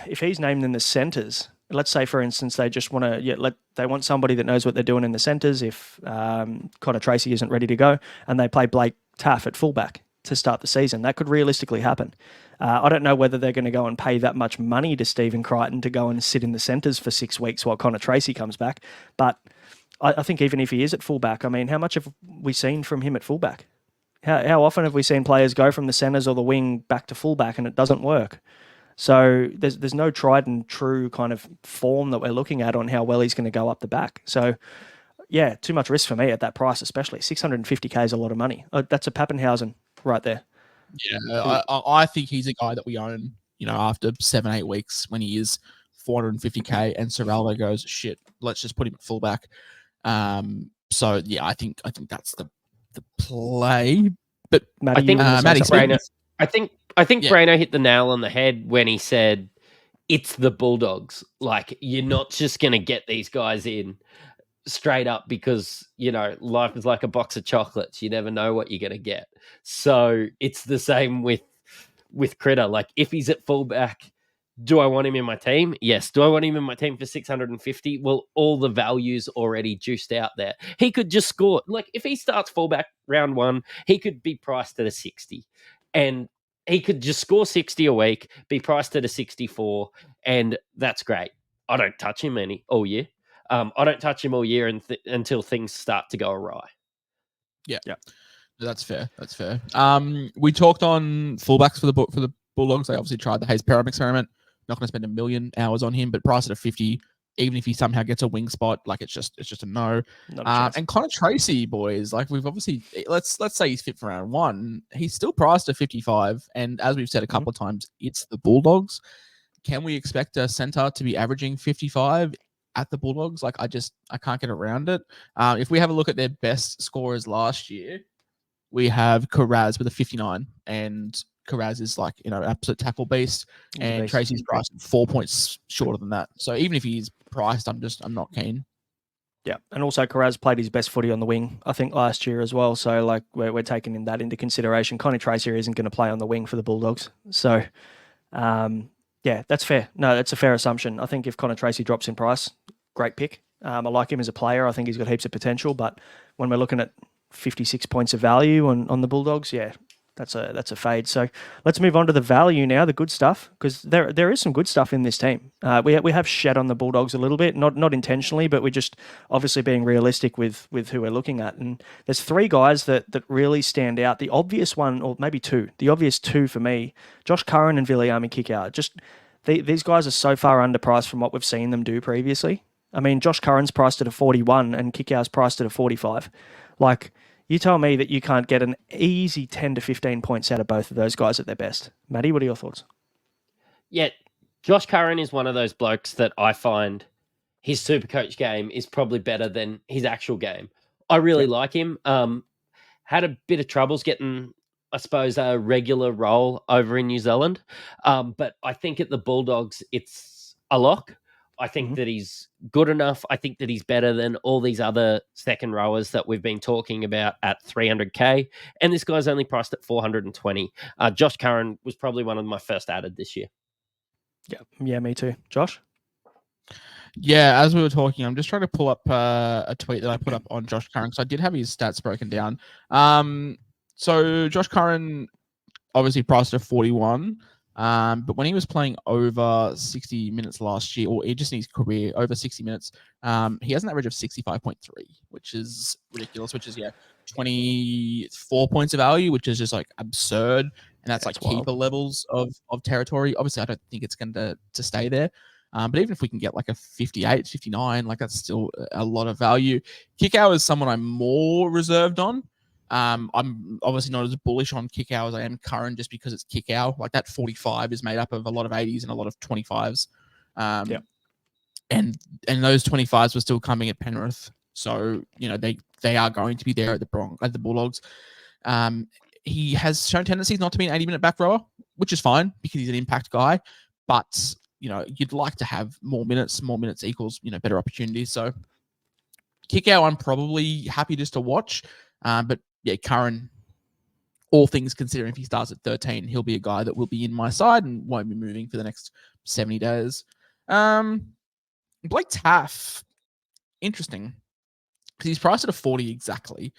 if he's named in the centres, let's say, for instance, they just want to, they want somebody that knows what they're doing in the centres. If Connor Tracy isn't ready to go, and they play Blake Taff at fullback to start the season, that could realistically happen. I don't know whether they're going to go and pay that much money to Stephen Crichton to go and sit in the centres for 6 weeks while Connor Tracy comes back. But I think even if he is at fullback, I mean, how much have we seen from him at fullback? How often have we seen players go from the centres or the wing back to fullback and it doesn't work? So there's no tried and true kind of form that we're looking at on how well he's going to go up the back. So, yeah, too much risk for me at that price, especially. 650K is a lot of money. That's a Pappenhausen right there. Yeah, I think he's a guy that we own, after 7-8 weeks when he is 450K and Serraldo goes, shit, let's just put him at fullback. So, yeah, I think that's the play. But Maddie, I think Braino hit the nail on the head when he said it's the Bulldogs. Like, you're not just going to get these guys in straight up because, life is like a box of chocolates. You never know what you're going to get. So it's the same with Critter. Like, if he's at fullback, do I want him in my team? Yes. Do I want him in my team for 650? Well, all the value's already juiced out there. He could just score. Like, if he starts fullback round 1, he could be priced at a 60. And he could just score 60 a week, be priced at a 64, and that's great. I don't touch him all year. I don't touch him all year until things start to go awry. Yeah. That's fair. We talked on fullbacks for the Bulldogs. They obviously tried the Hayes Perham experiment. Not going to spend 1 million hours on him, but priced at a 50. Even if he somehow gets a wing spot, like it's just a no. And Connor Tracy, boys, like we've obviously let's say he's fit for round 1. He's still priced at 55, and as we've said a couple of times, it's the Bulldogs. Can we expect a centre to be averaging 55 at the Bulldogs? Like I can't get around it. If we have a look at their best scorers last year, we have Carraz with a 59, and Carraz is like, absolute tackle beast, and Tracy's priced 4 points shorter than that. So even if he's priced, I'm not keen. Yeah, and also Carraz played his best footy on the wing, I think, last year as well. So like we're taking that into consideration. Connie Tracy isn't going to play on the wing for the Bulldogs. So, yeah, that's fair. No, that's a fair assumption. I think if Connor Tracy drops in price, great pick. I like him as a player. I think he's got heaps of potential. But when we're looking at 56 points of value on the Bulldogs, yeah, that's a fade. So let's move on to the value now, the good stuff, because there is some good stuff in this team. We have shed on the Bulldogs a little bit, not intentionally, but we're just obviously being realistic with who we're looking at. And there's 3 guys that really stand out. The obvious one, or maybe 2, the obvious 2 for me, Josh Curran and Viliami Kikau. Just these guys are so far underpriced from what we've seen them do previously. I mean, Josh Curran's priced at a 41 and Kikau's priced at a 45. Like, you tell me that you can't get an easy 10 to 15 points out of both of those guys at their best. Matty, what are your thoughts? Yeah, Josh Curran is one of those blokes that I find his Supercoach game is probably better than his actual game. I really like him. Had a bit of troubles getting, I suppose, a regular role over in New Zealand. But I think at the Bulldogs, it's a lock. I think that he's good enough. I think that he's better than all these other second rowers that we've been talking about at 300K. And this guy's only priced at 420. Josh Curran was probably one of my first added this year. Yeah, me too. Josh? Yeah, as we were talking, I'm just trying to pull up a tweet that I put up on Josh Curran, because I did have his stats broken down. So Josh Curran obviously priced at 41. But when he was playing over 60 minutes last year, or just in his career, over 60 minutes, he has an average of 65.3, which is ridiculous, which is, 24 points of value, which is just like absurd. And that's like wild. keeper levels of territory. Obviously, I don't think it's going to stay there. But even if we can get like a 58, 59, like that's still a lot of value. Kickout is someone I'm more reserved on. I'm obviously not as bullish on Kickout as I am Curran just because it's Kickout. Like that 45 is made up of a lot of 80s and a lot of 25s. And those 25s were still coming at Penrith. So, they are going to be there at the Bulldogs. He has shown tendencies not to be an 80-minute back rower, which is fine because he's an impact guy. But, you'd like to have more minutes. More minutes equals, better opportunities. So Kickout, I'm probably happy just to watch. But yeah, Curran, all things considering, if he starts at 13, he'll be a guy that will be in my side and won't be moving for the next 70 days. Blake Taff, interesting. Because he's priced at a 40 exactly.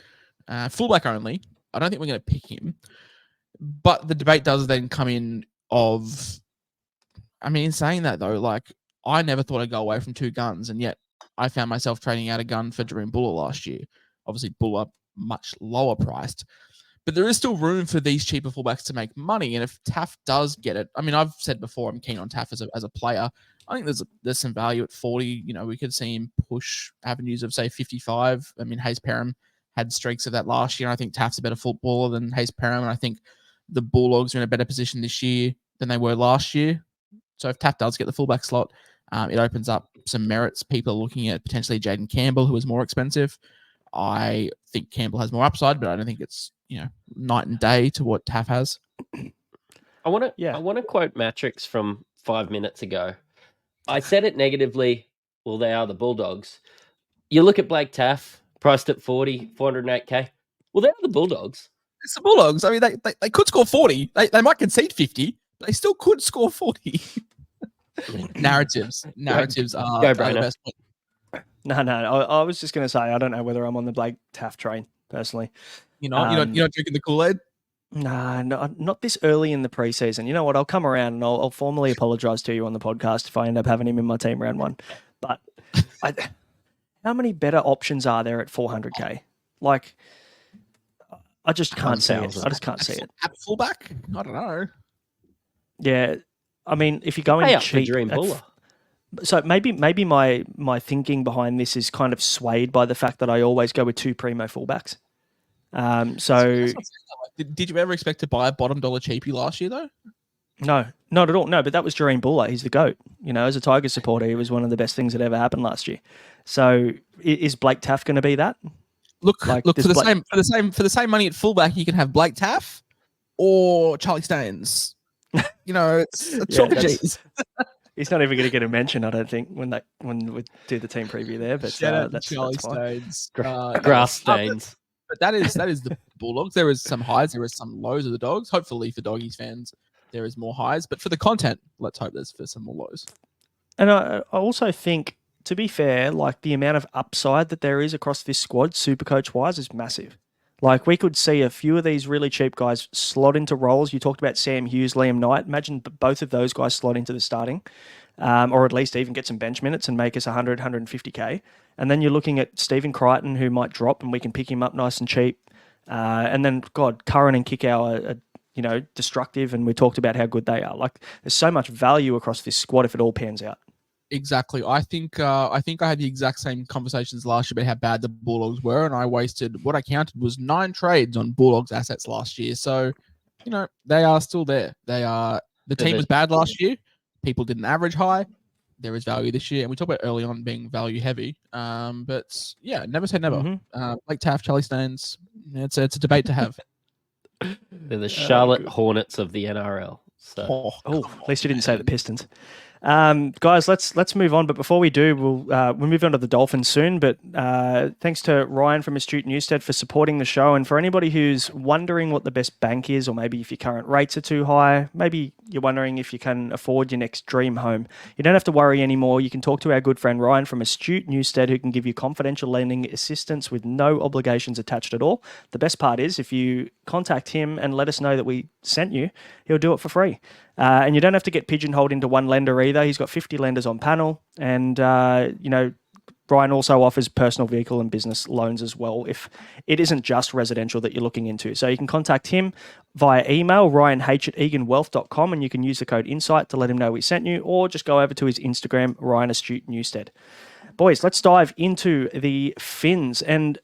Fullback only. I don't think we're going to pick him. But the debate does then come in in saying that though, like, I never thought I'd go away from two guns, and yet I found myself trading out a gun for Dream Buller last year. Obviously, Buller much lower priced, but there is still room for these cheaper fullbacks to make money. And if Taff does get it, I've said before, I'm keen on Taff as a player. I think there's some value at 40. We could see him push avenues of say 55. Hayes Perham had streaks of that last year. I think Taff's a better footballer than Hayes Perham, and I think the Bulldogs are in a better position this year than they were last year. So if Taff does get the fullback slot, it opens up some merits. People are looking at potentially Jaden Campbell, who is more expensive. I think Campbell has more upside, but I don't think it's night and day to what Taff has. I want to quote Mattrix from 5 minutes ago. I said it negatively. Well, they are the Bulldogs. You look at Blake Taff, priced at 40, 408k. Well, they're the Bulldogs. It's the Bulldogs. They could score 40. They might concede 50, but they still could score 40. Narratives are the best. No. I was just going to say, I don't know whether I'm on the Blake Taff train, personally. You're not drinking the Kool-Aid? Nah, no, not this early in the preseason. You know what? I'll come around and I'll formally apologise to you on the podcast if I end up having him in my team round one. But how many better options are there at 400k? Like, I just can't see it. I just can't see it. At fullback? I don't know. Yeah. If you're going cheap, Dream Buller. So maybe my thinking behind this is kind of swayed by the fact that I always go with two primo fullbacks. Did you ever expect to buy a bottom dollar cheapie last year though? No, not at all. No, but that was Jareen Buller. He's the GOAT. As a Tigers supporter, he was one of the best things that ever happened last year. So is Blake Taff going to be that? Look for the same money at fullback, you can have Blake Taff or Charlie Staines. It's chalk and cheese. He's not even going to get a mention, I don't think, when we do the team preview there. But that's Charlie fine. Staines, grass stains. But that is the Bulldogs. There is some highs, there is some lows of the Dogs. Hopefully for Doggies fans, there is more highs. But for the content, let's hope there's for some more lows. And I also think, to be fair, like the amount of upside that there is across this squad, Supercoach wise, is massive. Like we could see a few of these really cheap guys slot into roles. You talked about Sam Hughes, Liam Knight. Imagine both of those guys slot into the starting, or at least even get some bench minutes and make us 100, 150k. And then you're looking at Stephen Crichton, who might drop, and we can pick him up nice and cheap. And then, Curran and Kickow are destructive, and we talked about how good they are. Like, there's so much value across this squad if it all pans out. Exactly. I think I had the exact same conversations last year about how bad the Bulldogs were, and I wasted what I counted was 9 trades on Bulldogs assets last year. So, they are still there. They are. The team was bad last year. People didn't average high. There is value this year, and we talked about early on being value heavy. But yeah, never say never. Mm-hmm. Like Taff, Charlie Staines. It's a debate to have. They're the Charlotte Hornets of the NRL. So, at least you didn't say the Pistons. Guys, let's move on. But before we do, we'll move on to the Dolphins soon. But thanks to Ryan from Astute Newstead for supporting the show. And for anybody who's wondering what the best bank is, or maybe if your current rates are too high, maybe you're wondering if you can afford your next dream home, you don't have to worry anymore. You can talk to our good friend Ryan from Astute Newstead, who can give you confidential lending assistance with no obligations attached at all. The best part is if you contact him and let us know that we sent you, he'll do it for free. And you don't have to get pigeonholed into one lender either. He's got 50 lenders on panel. And, Brian also offers personal vehicle and business loans as well if it isn't just residential that you're looking into. So you can contact him via email, ryanh@eganwealth.com, and you can use the code INSIGHT to let him know we sent you, or just go over to his Instagram, Ryan Astute Newstead. Boys, let's dive into the Finns. And,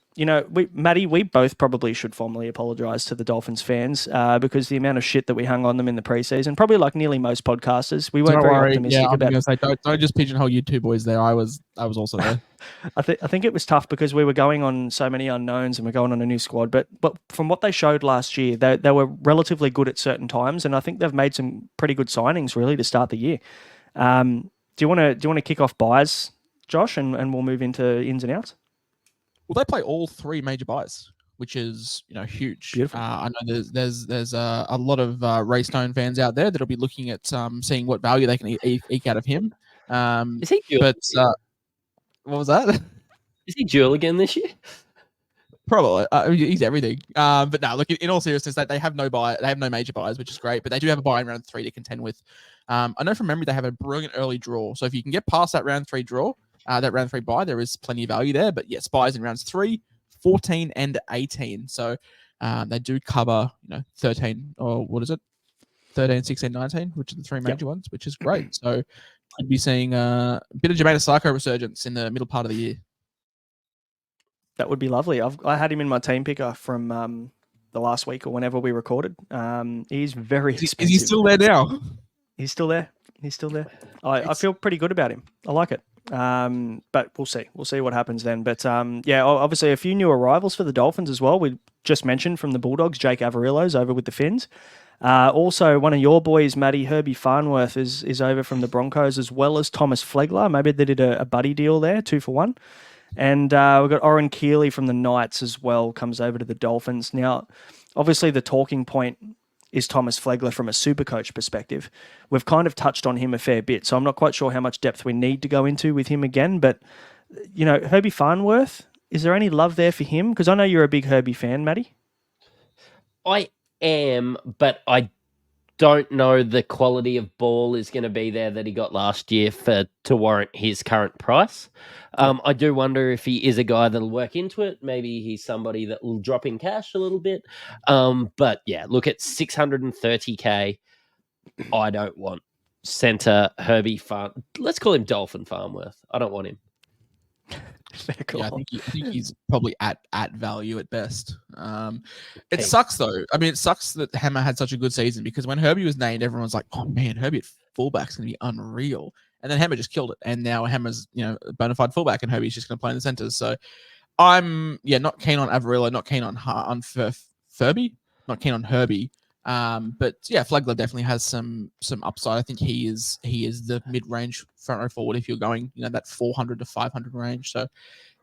Maddie, we both probably should formally apologise to the Dolphins fans because the amount of shit that we hung on them in the preseason, probably like nearly most podcasters, we weren't very optimistic about. I'm say, don't just pigeonhole you two boys there. I was also there. I think it was tough because we were going on so many unknowns and we're going on a new squad. But from what they showed last year, they were relatively good at certain times, and I think they've made some pretty good signings really to start the year. Do you want to kick off buys, Josh, and we'll move into ins and outs? Well, they play all three major buys, which is huge. Beautiful. I know there's a lot of Raystone fans out there that'll be looking at seeing what value they can eke out of him. Is he dual? But what was that? Is he dual again this year? Probably. He's everything. But no, look, in all seriousness, they have no buy. They have no major buys, which is great. But they do have a buy in round 3 to contend with. I know from memory they have a brilliant early draw. So if you can get past that round 3 draw, that round 3 buy, there is plenty of value there. But yes, buys in rounds 3, 14, and 18. So they do cover 13 or what is it? 13, 16, 19, which are the 3 major ones, which is great. So I'd be seeing a bit of Jermaine Sarko resurgence in the middle part of the year. That would be lovely. I had him in my team picker from the last week or whenever we recorded. He's very expensive. Is he still there now? He's still there. I feel pretty good about him. I like it. But we'll see. We'll see what happens then. But obviously a few new arrivals for the Dolphins as well. We just mentioned from the Bulldogs, Jake Averillo's over with the Finns. Also, one of your boys, Matty, Herbie Farnworth, is over from the Broncos, as well as Thomas Flegler. Maybe they did a buddy deal there, 2 for 1. And we've got Oren Keeley from the Knights as well, comes over to the Dolphins. Now, obviously the talking point is Thomas Flegler from a Supercoach perspective. We've kind of touched on him a fair bit, so I'm not quite sure how much depth we need to go into with him again. But, Herbie Farnworth, is there any love there for him? Because I know you're a big Herbie fan, Matty. I am, but I don't know the quality of ball is going to be there that he got last year to warrant his current price. I do wonder if he is a guy that'll work into it. Maybe he's somebody that will drop in cash a little bit. But yeah, look at $630K. I don't want centre Herbie Farm. Let's call him Dolphin Farmworth. I don't want him. Fair call. Yeah, I think he's probably at value at best. It sucks though. I mean, it sucks that Hammer had such a good season because when Herbie was named, everyone's like, "Oh man, Herbie at fullback's gonna be unreal." And then Hammer just killed it, and now Hammer's a bona fide fullback, and Herbie's just gonna play in the centers. So I'm not keen on Averillo, not keen on Furby, not keen on Herbie. But yeah, Flagler definitely has some upside. I think he is the mid-range front row forward if you're going, that 400 to 500 range. So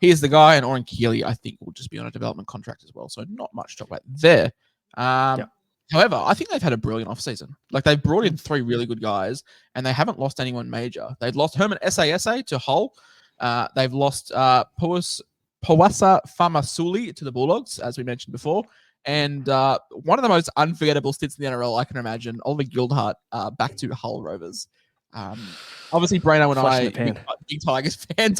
he is the guy, and Oren Keeley, I think, will just be on a development contract as well. So not much to talk about there. However, I think they've had a brilliant offseason. Like they've brought in 3 really good guys, and they haven't lost anyone major. They've lost Herman SASA to Hull. They've lost Pawasa Famasuli to the Bulldogs, as we mentioned before. And one of the most unforgettable stints in the NRL I can imagine, Oliver Gildart back to Hull Rovers. Obviously, Braino and I, big Tigers fans.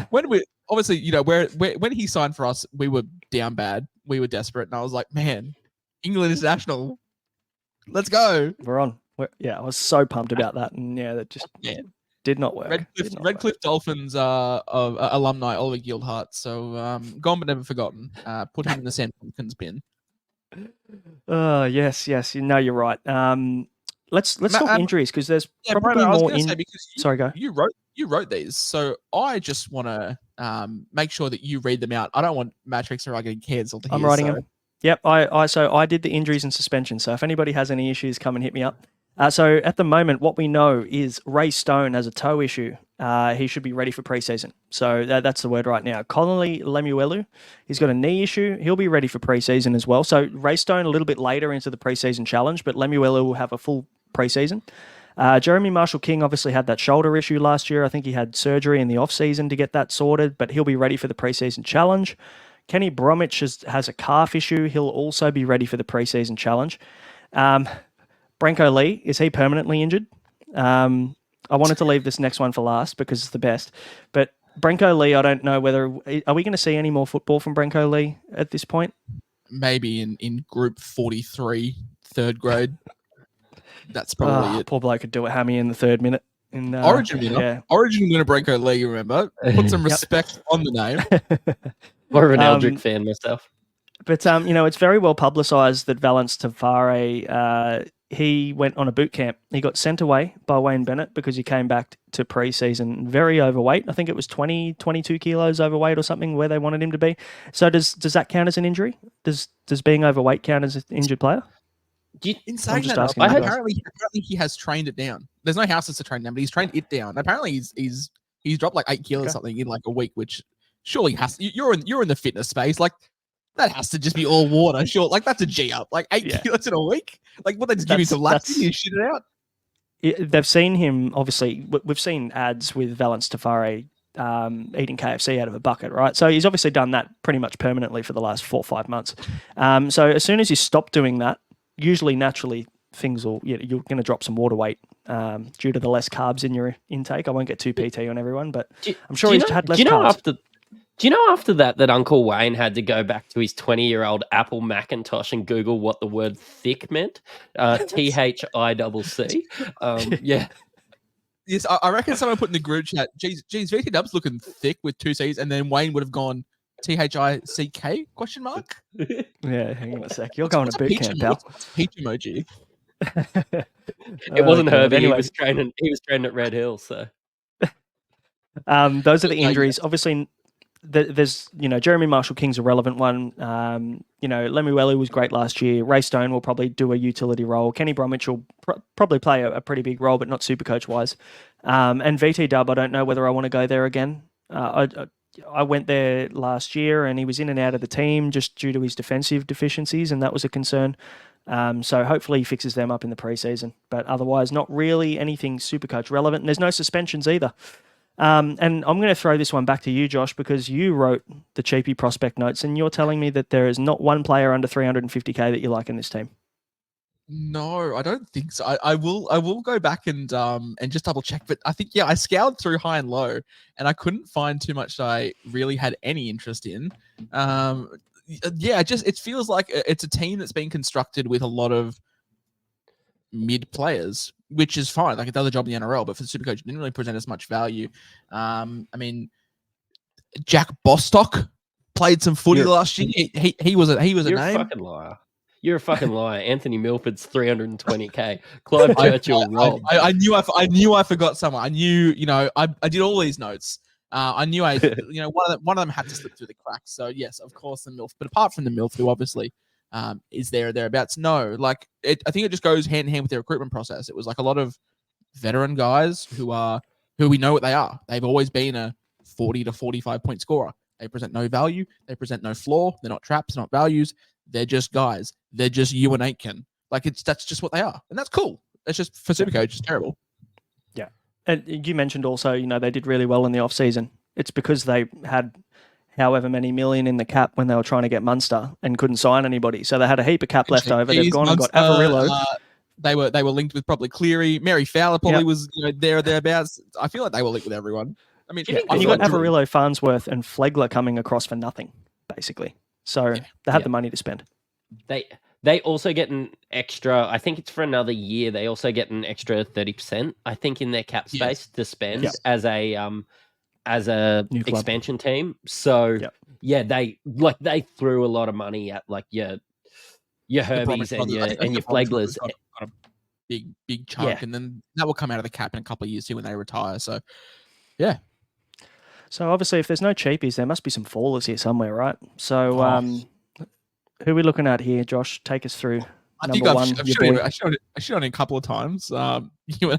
When he signed for us, we were down bad. We were desperate. And I was like, man, England International, let's go. We're on. I was so pumped about that. And that just did not work. Redcliffe Dolphins alumni, Oliver Gildart. So gone but never forgotten. Put him in the Sam Tompkins bin. Yes. You're right. Let's talk injuries because there's probably more. Sorry, go. You wrote these, so I just want to make sure that you read them out. I don't want Mattrix or I getting cancelled. I'm writing them. Yep. I did the injuries and suspensions. So if anybody has any issues, come and hit me up. So at the moment, what we know is Ray Stone has a toe issue. He should be ready for preseason. So that's the word right now. Connolly Lemuelu, he's got a knee issue. He'll be ready for preseason as well. So Ray Stone a little bit later into the preseason challenge, but Lemuelu will have a full preseason. Jeremy Marshall-King obviously had that shoulder issue last year. I think he had surgery in the off-season to get that sorted, but he'll be ready for the preseason challenge. Kenny Bromwich has a calf issue. He'll also be ready for the preseason challenge. Branko Lee, is he permanently injured? I wanted to leave this next one for last because it's the best. But Branko Lee, I don't know whether... Are we going to see any more football from Branko Lee at this point? Maybe in group 43, third grade. That's probably it. Poor bloke could do a hammy in the 3rd minute. In Origin winner. Yeah. Origin winner Branko Lee, remember? Put some respect on the name. More of an Eldrick fan myself. But, it's very well publicised that Valence Tavare, he went on a boot camp. He got sent away by Wayne Bennett because he came back to pre-season very overweight. I think it was 22 kilos overweight or something where they wanted him to be. So does that count as an injury? Does being overweight count as an injured player? In saying that, apparently he has trained it down. There's no houses to train down, but he's trained it down. Apparently he's dropped like 8 kilos or something in like a week, which surely has. You're in the fitness space, like that has to just be all water. Sure, like that's a G up. Like 8 kilos in a week. Like what, they just give you some laps and you shit it out. They've seen him. Obviously, we've seen ads with Valence Tafare eating KFC out of a bucket, right? So he's obviously done that pretty much permanently for the last 4 or 5 months. So as soon as you stop doing that, usually naturally things will, you're going to drop some water weight due to the less carbs in your intake. I won't get too PT on everyone, but I'm sure he's had less carbs. Do you know after that Uncle Wayne had to go back to his 20-year-old Apple Macintosh and Google what the word thick meant? THICC. Yeah. Yes, I reckon someone put in the group chat, geez, VT Dub's looking thick with 2 C's, and then Wayne would have gone, THICK? Question mark? Yeah, hang on a sec. You're going to boot camp, pal. Peach emoji. It wasn't Herbie. Anyway. He was training at Red Hill. So, those are the injuries. Obviously, there's Jeremy Marshall-King's a relevant one. Lemuelu was great last year. Ray Stone will probably do a utility role. Kenny Bromwich will probably play a pretty big role, but not Supercoach wise. And VT Dub, I don't know whether I want to go there again. I went there last year and he was in and out of the team just due to his defensive deficiencies, and that was a concern. So hopefully he fixes them up in the preseason. But otherwise, not really anything Supercoach relevant. And there's no suspensions either. And I'm going to throw this one back to you, Josh, because you wrote the cheapie prospect notes and you're telling me that there is not one player under 350k that you like in this team. No, I don't think so. I will go back and just double check. But I think, I scoured through high and low and I couldn't find too much that I really had any interest in. It feels like it's a team that's been constructed with a lot of mid players, which is fine. Like it does a job in the NRL, but for the Supercoach, it didn't really present as much value. Jack Bostock played some footy last year. He was a name. You're a fucking liar. You're a fucking liar. Anthony Milford's 320k. Clive Churchill robbed. I knew I forgot someone. I knew, I did all these notes. I knew one of them had to slip through the cracks. So yes, of course the MILF. But apart from the MILF, who obviously is there or thereabouts, no. Like I think it just goes hand in hand with their recruitment process. It was like a lot of veteran guys who we know what they are. They've always been a 40 to 45 point scorer. They present no value. They present no flaw. They're not traps. They're not values. They're just guys. They're just you and Aitken. Like that's just what they are, and that's cool. It's just for Supercoach, it's terrible. Yeah, and you mentioned also, they did really well in the off season. It's because they had however many million in the cap when they were trying to get Munster and couldn't sign anybody, so they had a heap of cap left over. They've gone Munster, and got Averillo. They were linked with probably Cleary. Mary Fowler probably was there or thereabouts. I feel like they were linked with everyone. I mean, and you got Averillo, Farnsworth, and Flegler coming across for nothing, basically. So they had the money to spend. They also get an extra, I think it's for another year, they also get an extra 30%, I think, in their cap space to spend as a expansion team. So they threw a lot of money at like your Herbies and your Fleglers. A big chunk, and then that will come out of the cap in a couple of years too when they retire. So So obviously, if there's no cheapies, there must be some fallers here somewhere, right? So who are we looking at here, Josh? Take us through I think Number one, your boy. I showed on it a couple of times. Ewan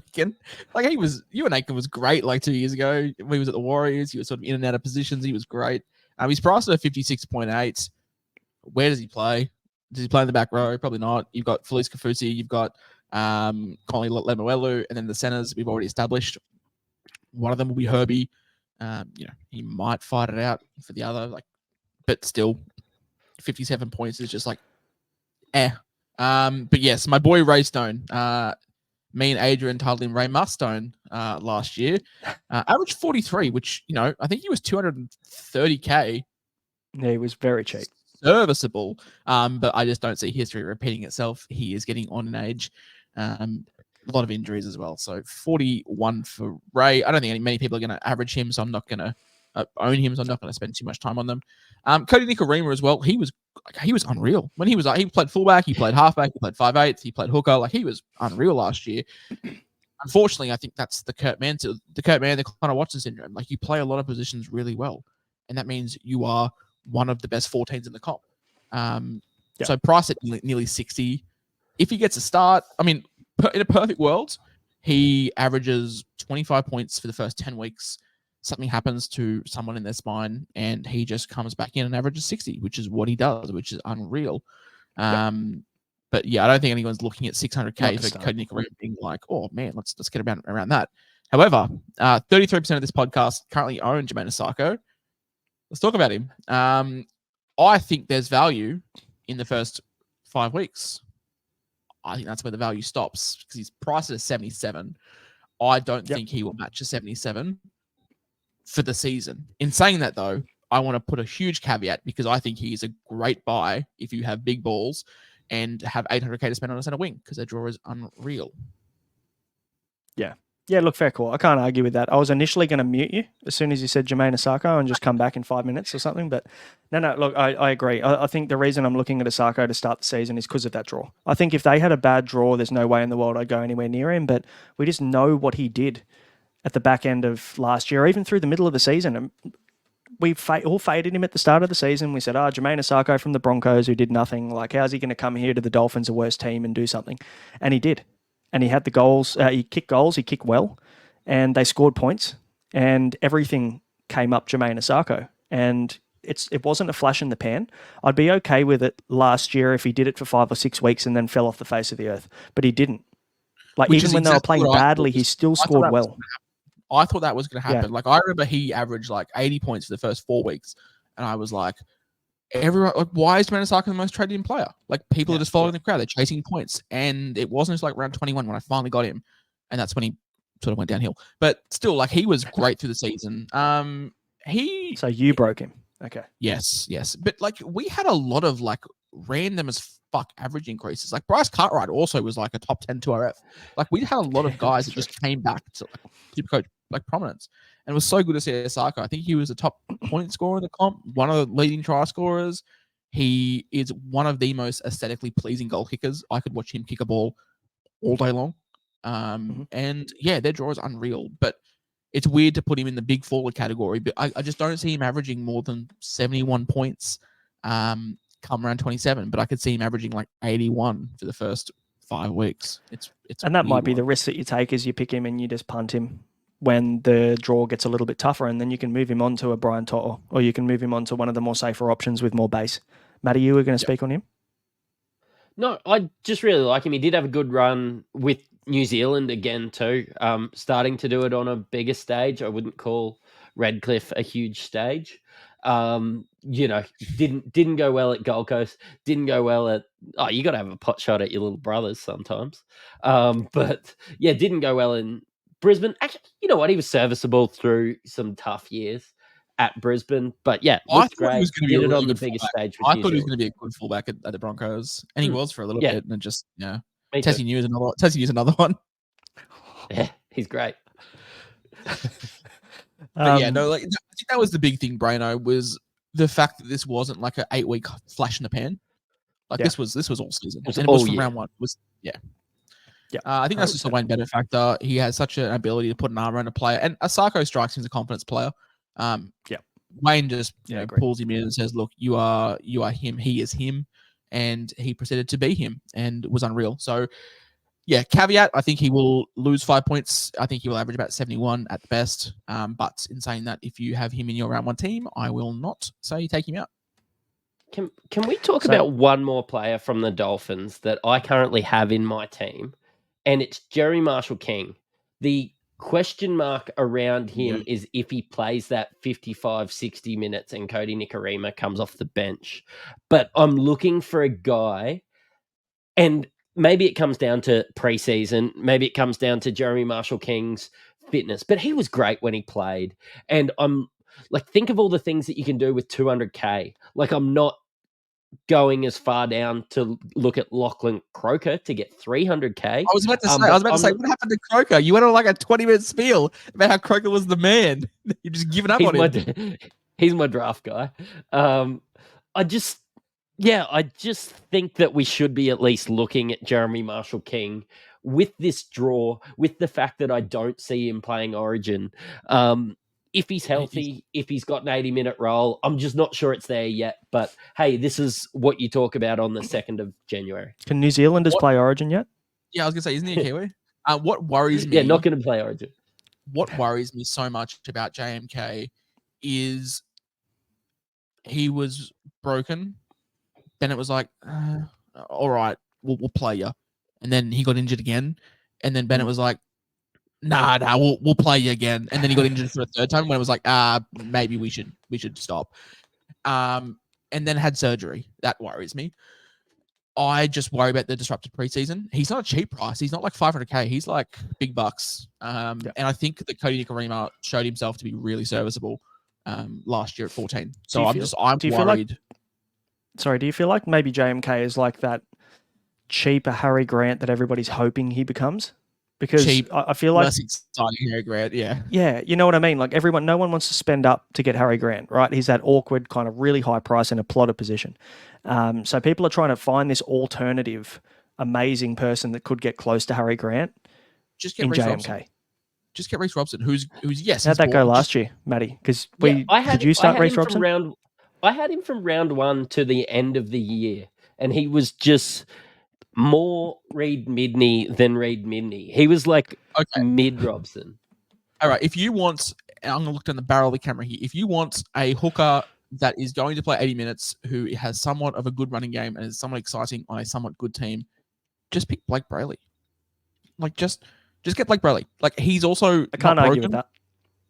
Aiken, like Ewan Aiken was great like 2 years ago when he was at the Warriors. He was sort of in and out of positions. He was great. He's priced at 56.8. Where does he play? Does he play in the back row? Probably not. You've got Felice Kafusi, you've got Conley Lemuelu, and then the centers we've already established. One of them will be Herbie. He might fight it out for the other, but still, 57 points is just But yes, my boy Ray Stone, me and Adrian titled him Ray Mustone last year, averaged 43, which, I think he was 230K. Yeah, he was very cheap. Serviceable, but I just don't see history repeating itself. He is getting on in age. A lot of injuries as well. So 41 for Ray. I don't think many people are going to average him, so I'm not going to own him, so I'm not going to spend too much time on them. Cody Nikorima as well. He was unreal when he played fullback, he played halfback, he played 5'8", he played hooker. He was unreal last year. Unfortunately, I think that's the Kurt Mann, the Connor Watson syndrome. You play a lot of positions really well, and that means you are one of the best 14s in the comp. So price at nearly 60. If he gets a start, in a perfect world, he averages 25 points for the first 10 weeks. Something happens to someone in their spine, and he just comes back in and averages 60, which is what he does, which is unreal. But yeah, I don't think anyone's looking at 600K for Cody Nikorima being like, oh man, let's get around that. However, 33% of this podcast currently own Jermaine Asako. Let's talk about him. I think there's value in the first 5 weeks. I think that's where the value stops because he's priced at 77. I don't think he will match a 77 for the season. In saying that, though, I want to put a huge caveat because I think he is a great buy if you have big balls and have 800K to spend on a center wing because their draw is unreal. Yeah, look, fair call. I can't argue with that. I was initially going to mute you as soon as you said Jermaine Asako and just come back in 5 minutes or something. But no, look, I agree. I think the reason I'm looking at Asako to start the season is because of that draw. I think if they had a bad draw, there's no way in the world I'd go anywhere near him. But we just know what he did at the back end of last year, even through the middle of the season. And we all faded him at the start of the season. We said, Jermaine Asako from the Broncos who did nothing. How's he going to come here to the Dolphins, a worst team, and do something? And he did. And he had the goals. He kicked goals. He kicked well. And they scored points. And everything came up Jermaine Asako. And it wasn't a flash in the pan. I'd be okay with it last year if he did it for 5 or 6 weeks and then fell off the face of the earth. But he didn't. Even when they were playing badly, he still scored well. I thought that was going to happen. I remember he averaged 80 points for the first 4 weeks. And I was like, everyone, why is Jermaine Asako the most traded in player? People are just following the crowd. They're chasing points. And it wasn't until round 21 when I finally got him. And that's when he sort of went downhill. But still, he was great through the season. So you broke him. Okay. Yes. But we had a lot of random as fuck average increases. Bryce Cartwright also was a top 10 2RF. We had a lot of guys that just came back to Supercoach prominence. And it was so good to see Asako. I think he was a top point scorer in the comp, one of the leading try scorers. He is one of the most aesthetically pleasing goal kickers. I could watch him kick a ball all day long. And yeah, their draw is unreal, but it's weird to put him in the big forward category, but I just don't see him averaging more than 71 points come around 27, but I could see him averaging 81 for the first 5 weeks. It's and that might be the risk that you take is you pick him and you just punt him when the draw gets a little bit tougher, and then you can move him on to a Brian Toto, or you can move him on to one of the more safer options with more base. Matty, you were going to speak on him? No, I just really like him. He did have a good run with New Zealand again too, starting to do it on a bigger stage. I wouldn't call Redcliffe a huge stage. Didn't go well at Gold Coast, didn't go well at you got to have a pot shot at your little brothers sometimes. But yeah, didn't go well in Brisbane. Actually, you know what? He was serviceable through some tough years at Brisbane, but yeah, looked great. He was going to be it on the biggest stage. I thought he was going to be a good fullback at the Broncos, and he was for a little bit, and just Tessie New is another one. Yeah, he's great. But I think that was the big thing, Braino, was the fact that this wasn't an 8-week flash in the pan. This was all season. It was from round one. I think that's just a Wayne Bennett factor. He has such an ability to put an arm around a player, and Asako strikes him as a confidence player. Wayne just pulls him in and says, "Look, you are him. He is him." and he proceeded to be him and was unreal. So, yeah, caveat, I think he will lose 5 points. I think he will average about 71 at the best. But in saying that, if you have him in your round one team, I will not say take him out. Can we talk about one more player from the Dolphins that I currently have in my team? And it's Jerry Marshall-King. The question mark around him is if he plays that 55, 60 minutes and Cody Nikorima comes off the bench. But I'm looking for a guy, and maybe it comes down to preseason. Maybe it comes down to Jeremy Marshall-King's fitness. But he was great when he played. And I'm like, think of all the things that you can do with 200K. Like, I'm not going as far down to look at Lachlan Croker to get 300K. I was about to say, what happened to Croker? You went on like a 20-minute spiel about how Croker was the man. You're just giving up on him. He's my draft guy. I just think that we should be at least looking at Jeremy Marshall-King with this draw, with the fact that I don't see him playing Origin. If he's healthy, if he's got an 80-minute role, I'm just not sure it's there yet. But, hey, this is what you talk about on the 2nd of January. Can New Zealanders play Origin yet? Yeah, I was going to say, isn't he a Kiwi? What worries me... Yeah, not going to play Origin. What worries me so much about JMK is he was broken. Then it was like, all right, we'll play you. And then he got injured again. And then Bennett was like, nah, we'll play you again. And then he got injured for a third time when it was like, maybe we should stop. And then had surgery. That worries me. I just worry about the disrupted preseason. He's not a cheap price. He's not like 500K. He's like big bucks. And I think that Cody Nikorima showed himself to be really serviceable last year at 14. So I'm worried. Do you feel like maybe JMK is like that cheaper Harry Grant that everybody's hoping he becomes? Because I feel like... less exciting Harry Grant, yeah. Yeah, you know what I mean? Like no one wants to spend up to get Harry Grant, right? He's that awkward kind of really high price in a plotted position. So people are trying to find this alternative, amazing person that could get close to Harry Grant in JMK. Robson. Just get Reece Robson, who's yes. How'd that go last year, Matty? Because did you start Reece Robson? I had him from round 1 to the end of the year, and he was just more Reed Midney than Reed Midney. He was like mid Robson. All right, if you want, I'm going to look down the barrel of the camera here. If you want a hooker that is going to play 80 minutes, who has somewhat of a good running game and is somewhat exciting on a somewhat good team, just pick Blake Brayley. Like, just get Blake Brayley. Like, he's also... I can't argue with that.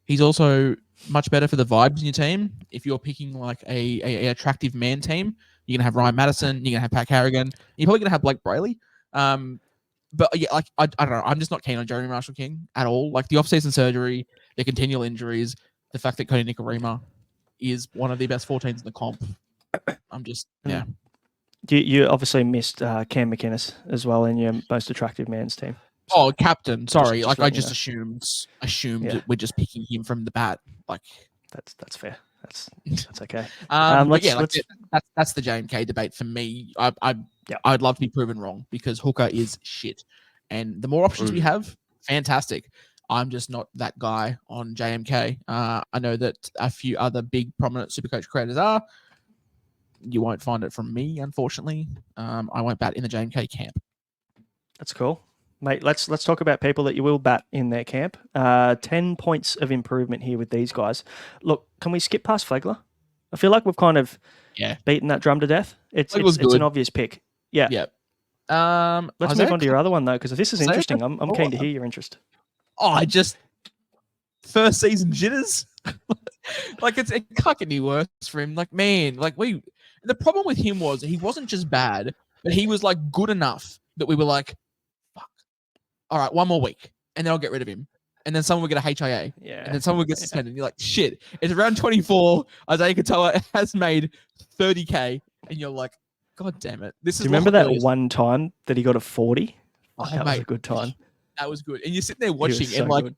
He's also much better for the vibes in your team. If you're picking like a attractive man team, you're gonna have Ryan Madison, you're gonna have Pat Carrigan, you're probably gonna have Blake Brayley. But yeah, like I don't know, I'm just not keen on Jeremy Marshall-King at all. Like the off-season surgery, the continual injuries, the fact that Cody Nikorima is one of the best 14s in the comp. I'm just You obviously missed Cam McInnes as well in your most attractive man's team. Oh, captain. Sorry, I just assumed that we're just picking him from the bat. Like that's fair. That's okay. That's the JMK debate for me. I'd love to be proven wrong because hooker is shit, and the more options we have, fantastic. I'm just not that guy on JMK. I know that a few other big prominent Supercoach creators are. You won't find it from me, unfortunately. I won't bat in the JMK camp. That's cool. Mate, let's talk about people that you will bat in their camp. 10 points of improvement here with these guys. Look, can we skip past Flegler? I feel like we've kind of beaten that drum to death. It's an obvious pick. Yeah. Let's move on to your other one, though, because this is interesting. I'm keen to hear your interest. First season jitters. Like, it can't get any worse for him. Like, man, the problem with him was he wasn't just bad, but he was, like, good enough that we were like, all right, one more week, and then I'll get rid of him. And then someone will get a HIA. Yeah. And then someone will get suspended. And you're like, shit. It's around 24. Isaiah Katoa has made 30K. And you're like, God damn it. Do you remember that one time that he got a 40? That was a good time. That was good. And you're sitting there watching and good.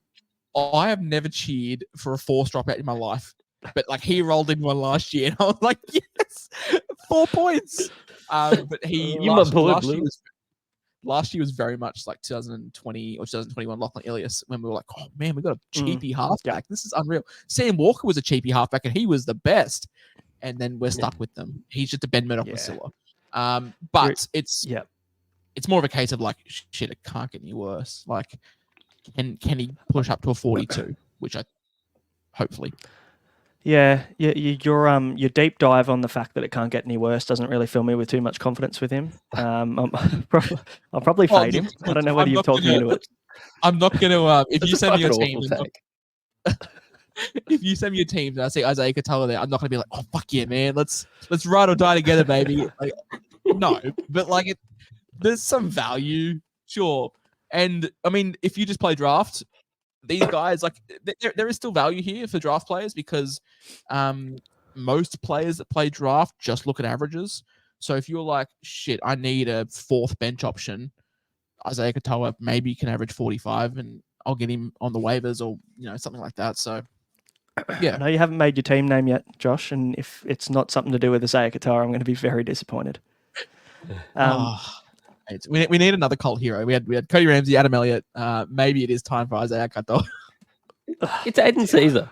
I have never cheered for a force dropout in my life. But like he rolled in one last year and I was like, yes, 4 points. But last year was very much like 2020 or 2021 Lachlan Ilias when we were like, oh man, we got a cheapie halfback. This is unreal. Sam Walker was a cheapie halfback and he was the best. And then we're stuck with them. He's just a Ben Murdoch with Silla. But it's yeah. it's more of a case of like, shit, it can't get any worse. Like, can he push up to a 42? Which I hopefully. Yeah, your deep dive on the fact that it can't get any worse doesn't really fill me with too much confidence with him. I'll probably fade him. I don't know whether you've talked me into it. I'm not gonna. If you send me a team, if you send me a team and I see Isaiah Katoa there, I'm not gonna be like, oh fuck yeah, man, let's ride or die together, baby. Like, no, but like there's some value, sure. And I mean, if you just play draft, these guys, like, there is still value here for draft players because most players that play draft just look at averages. So if you're like, shit, I need a fourth bench option, Isaiah Katoa maybe can average 45 and I'll get him on the waivers or, something like that. So, yeah. I know you haven't made your team name yet, Josh, and if it's not something to do with Isaiah Katoa, I'm going to be very disappointed. We need another cult hero. We had Cody Ramsey, Adam Elliott. Maybe it is time for Isaiah Katoa. It's Aiden Caesar.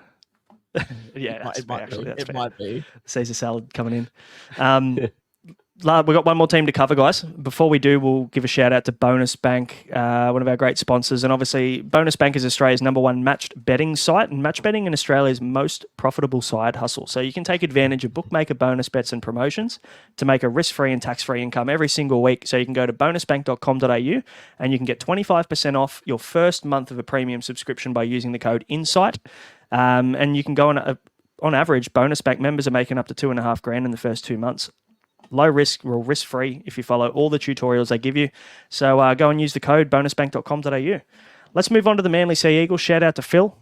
Yeah, it might be. Caesar salad coming in. We've got one more team to cover, guys. Before we do, we'll give a shout out to Bonus Bank, one of our great sponsors. And obviously, Bonus Bank is Australia's #1 matched betting site and match betting in Australia's most profitable side hustle. So you can take advantage of bookmaker bonus bets and promotions to make a risk-free and tax-free income every single week. So you can go to bonusbank.com.au and you can get 25% off your first month of a premium subscription by using the code INSIGHT. And you can go on average, Bonus Bank members are making up to $2,500 in the first 2 months. Low risk, or risk-free if you follow all the tutorials they give you. So go and use the code bonusbank.com.au. Let's move on to the Manly Sea Eagles. Shout out to Phil,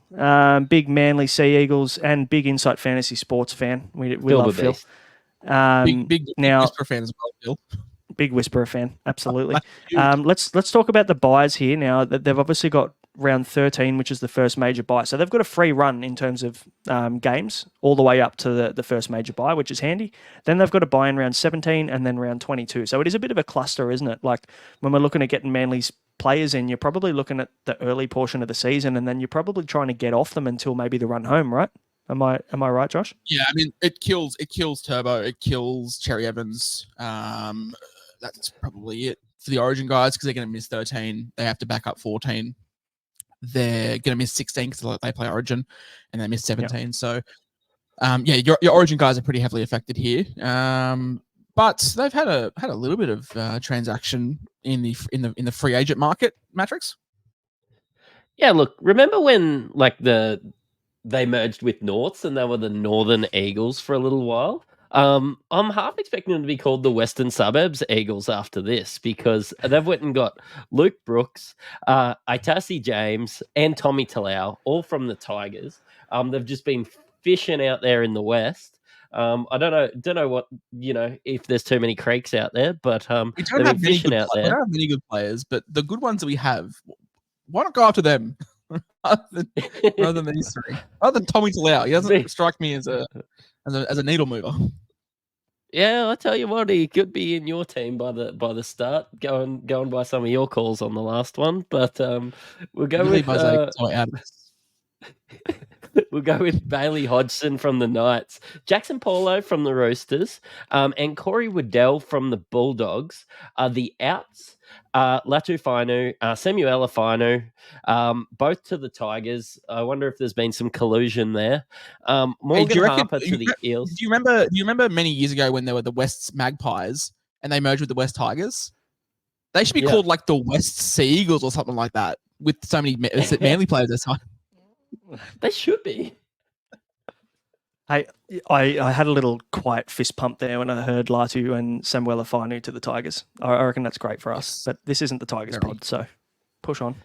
big Manly Sea Eagles and big Insight Fantasy Sports fan. We love Phil. Big Whisperer fan as well, Phil. Big Whisperer fan, absolutely. Let's talk about the buys here now. They've obviously got round 13, which is the first major buy. So they've got a free run in terms of games all the way up to the first major buy, which is handy. Then they've got a buy in round 17 and then round 22. So it is a bit of a cluster, isn't it? Like when we're looking at getting Manly's players in, you're probably looking at the early portion of the season and then you're probably trying to get off them until maybe the run home, right? Am I right, Josh? Yeah, I mean, it kills Turbo, it kills Cherry Evans. That's probably it for the Origin guys because they're going to miss 13. They have to back up 14. They're going to miss 16 because they play Origin, and they miss 17. Yep. So, your Origin guys are pretty heavily affected here. But they've had a little bit of transaction in the free agent market, Mattrix. Yeah, look, remember when they merged with Norths and they were the Northern Eagles for a little while? I'm half expecting them to be called the Western Suburbs Eagles after this because they've went and got Luke Brooks, Itasi James, and Tommy Talau, all from the Tigers. They've just been fishing out there in the West. I don't know what if there's too many creeks out there, but we don't have many good out there. We don't have many good players, but the good ones that we have, why not go after them rather than these three? Other than Tommy Talau, he doesn't strike me as a needle mover. Yeah, I tell you what, he could be in your team by the start, going by some of your calls on the last one. But we'll go we'll go with Bailey Hodgson from the Knights, Jackson Paulo from the Roosters, and Corey Waddell from the Bulldogs are the outs. Latu Fainu, Samuel Fainu, both to the Tigers. I wonder if there's been some collusion there. Morgan Harper to the Eels. Do you remember many years ago when there were the West Magpies and they merged with the West Tigers? They should be called like the West Sea Eagles or something like that with so many Manly players this time. They should be. I had a little quiet fist pump there when I heard Latu and Samuel Fainu to the Tigers. I reckon that's great for us, but this isn't the Tigers pod, so push on.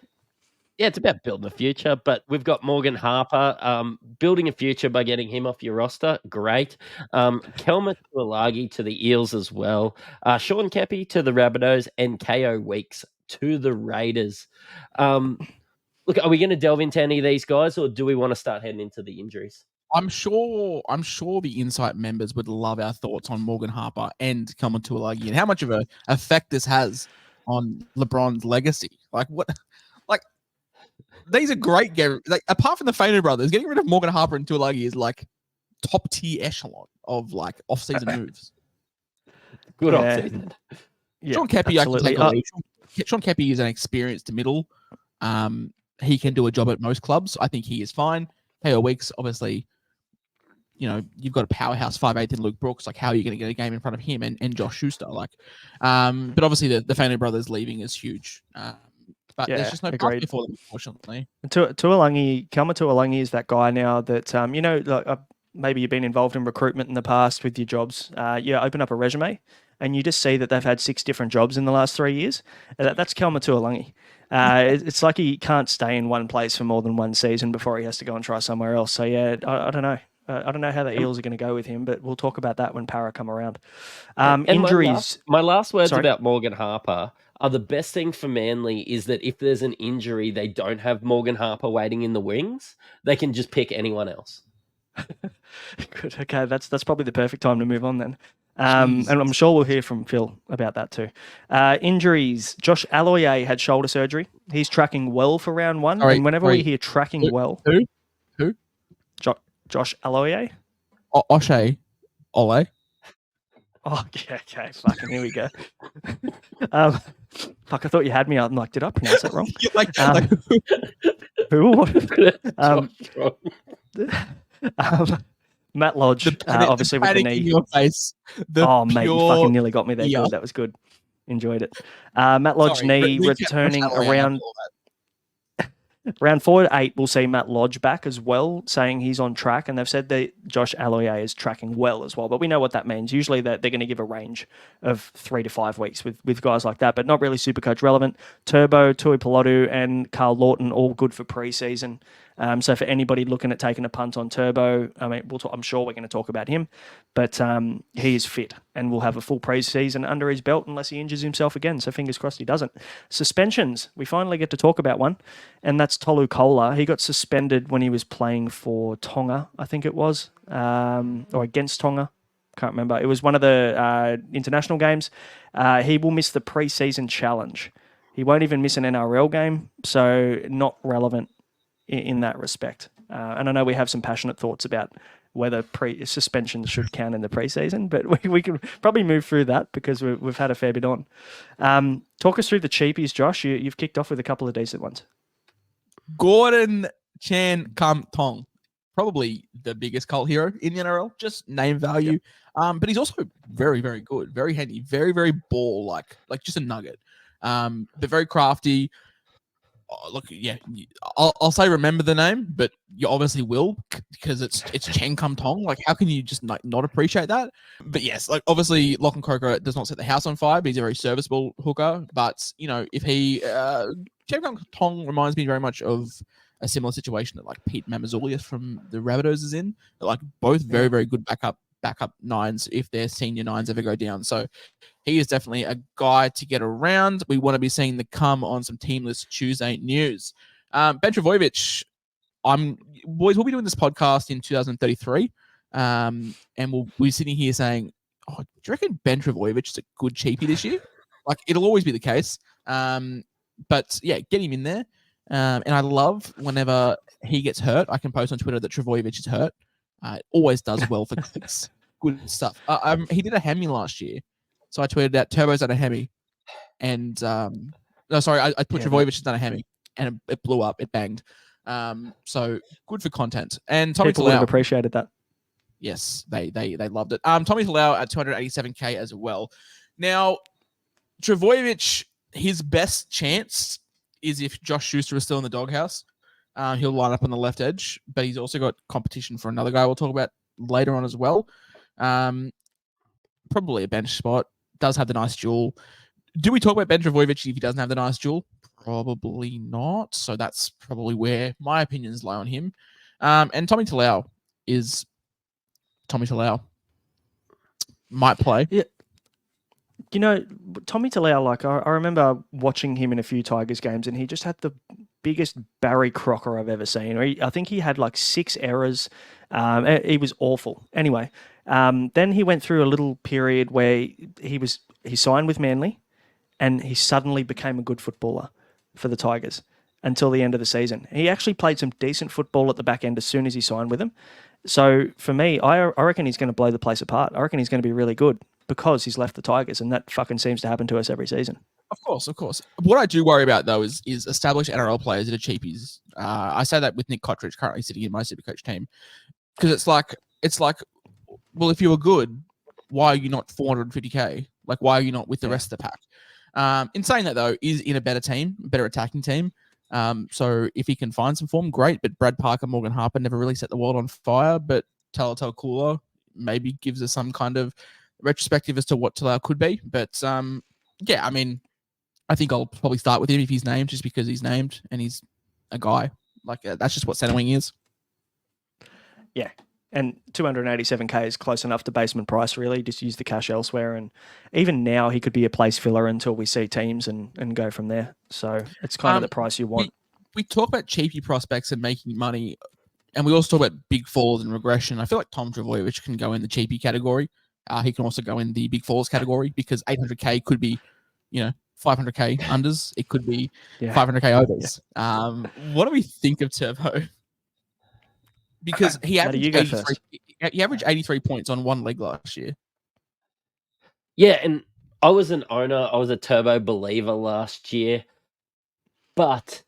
Yeah, it's about building a future, but we've got Morgan Harper building a future by getting him off your roster. Great. Kelma Tuilagi to the Eels as well. Sean Kepi to the Rabbitohs and KO Weeks to the Raiders. Look, are we going to delve into any of these guys or do we want to start heading into the injuries? I'm sure the Insight members would love our thoughts on Morgan Harper and Kelma Tuilagi and how much of an effect this has on LeBron's legacy. Like what? Like these are great. Like apart from the Fainu brothers, getting rid of Morgan Harper and Tuilagi is like top tier echelon of like off-season moves. Good Yeah. off season. Yeah, Sean Kepi, I can absolutely. take a lead. Sean Kepi is an experienced middle. He can do a job at most clubs. I think he is fine. Teo Weeks, obviously, you've got a powerhouse 5'8" in Luke Brooks. Like, how are you going to get a game in front of him and Josh Schuster? Like, but obviously the Fanny brothers leaving is huge. But Yeah, there's just no agreed. pathway for them, unfortunately. Kalma Tuolangi is that guy now that, maybe you've been involved in recruitment in the past with your jobs. You open up a resume and you just see that they've had 6 different jobs in the last 3 years. That's Kalma Tuolangi. It's like he can't stay in one place for more than one season before he has to go and try somewhere else. So, yeah, I don't know. I don't know how the Eels are going to go with him, but we'll talk about that when Para come around. Injuries. My last words Sorry. about Morgan Harper are the best thing for Manly is that if there's an injury, they don't have Morgan Harper waiting in the wings. They can just pick anyone else. Good. Okay, that's probably the perfect time to move on then. And I'm sure we'll hear from Phil about that too. Injuries. Josh Aloiai had shoulder surgery. He's tracking well for round 1. And whenever we hear tracking well... Who? Josh Aloiai? O'Shea. Ole. Oh, yeah, okay. Fucking here we go. Fuck, I thought you had me. I'm like, did I pronounce that wrong? Who? Matt Lodge, obviously with the knee. In your face. Mate, you fucking nearly got me there. Good. That was good. Enjoyed it. Matt Lodge knee returning around... Round 4 to 8, we'll see Matt Lodge back as well, saying he's on track, and they've said that Josh Aloiai is tracking well as well. But we know what that means. Usually they're going to give a range of 3 to 5 weeks with guys like that, but not really Supercoach relevant. Turbo, Tui Pilotu, and Carl Lawton all good for pre-season. So for anybody looking at taking a punt on Turbo, I mean, I'm sure we're going to talk about him, but he is fit and will have a full pre-season under his belt unless he injures himself again. So fingers crossed he doesn't. Suspensions. We finally get to talk about one, and that's Tolu Kola. He got suspended when he was playing for Tonga, I think it was, or against Tonga. Can't remember. It was one of the international games. He will miss the pre-season challenge. He won't even miss an NRL game, so not relevant in that respect. And I know we have some passionate thoughts about whether suspensions should count in the preseason, but we can probably move through that because we've had a fair bit on. Talk us through the cheapies, Josh. You've kicked off with a couple of decent ones. Gordon Chan Kum Tong, probably the biggest cult hero in the NRL, just name value. Yep. But he's also very, very good, very handy, very, very ball-like just a nugget. But very crafty. Look, yeah, I'll say remember the name, but you obviously will because it's Chen Kum Tong. Like, how can you just not appreciate that? But yes, like obviously Lachlan Croker does not set the house on fire, but he's a very serviceable hooker. But if he Chen Kum Tong reminds me very much of a similar situation that like Pete Mamazoulias from the Rabbitohs is in. Like both very, very good backup nines if their senior nines ever go down. So he is definitely a guy to get around. We want to be seeing the come on some Teamless Tuesday news. Ben Trbojevic, boys, we'll be doing this podcast in 2033. And we'll be sitting here saying, do you reckon Ben Trbojevic is a good cheapie this year? Like, it'll always be the case. But yeah, get him in there. And I love whenever he gets hurt, I can post on Twitter that Trbojevic is hurt. It always does well for clicks. Good stuff. He did a Hemi last year. So I tweeted out Turbo's done a Hemi. And I put Trbojevic has done a Hemi. And it blew up. It banged. So good for content. And Tommy People would have appreciated that. Yes, they loved it. Tommy Talau at 287K as well. Now, Trbojevic, his best chance is if Josh Schuster is still in the doghouse. He'll line up on the left edge, but he's also got competition for another guy we'll talk about later on as well. Probably a bench spot. Does have the nice duel. Do we talk about Ben Trbojevic if he doesn't have the nice duel? Probably not. So that's probably where my opinions lie on him. And Tommy Talau is Tommy Talau. Might play. Yeah. Tommy Talau, like I remember watching him in a few Tigers games, and he just had the biggest Barry Crocker I've ever seen. I think he had like 6 errors. He was awful. Anyway, then he went through a little period where he signed with Manly, and he suddenly became a good footballer for the Tigers until the end of the season. He actually played some decent football at the back end as soon as he signed with them. So for me, I reckon he's going to blow the place apart. I reckon he's going to be really good. because he's left the Tigers, and that fucking seems to happen to us every season. Of course. What I do worry about, though, is established NRL players that are cheapies. I say that with Nick Cottridge currently sitting in my Supercoach team, because it's like, well, if you were good, why are you not 450k? Like, why are you not with the rest of the pack? In saying that, though, is in a better team, better attacking team. So if he can find some form, great. But Brad Parker, Morgan Harper never really set the world on fire. But Talatau Kula maybe gives us some kind of retrospective as to what Talau could be. But yeah, I mean, I think I'll probably start with him if he's named, just because he's named and he's a guy. Like, that's just what centre wing is. Yeah. And 287k is close enough to basement price, really. Just use the cash elsewhere. And even now, he could be a place filler until we see teams and go from there. So it's kind of the price you want. We talk about cheapie prospects and making money, and we also talk about big falls and regression. I feel like Tom Trbojevic can go in the cheapie category. He can also go in the big falls category, because 800k could be, 500k unders. It could be 500k overs. Yeah. What do we think of Turbo? Because he averaged 83 points on one leg last year. Yeah, and I was an owner. I was a Turbo believer last year. But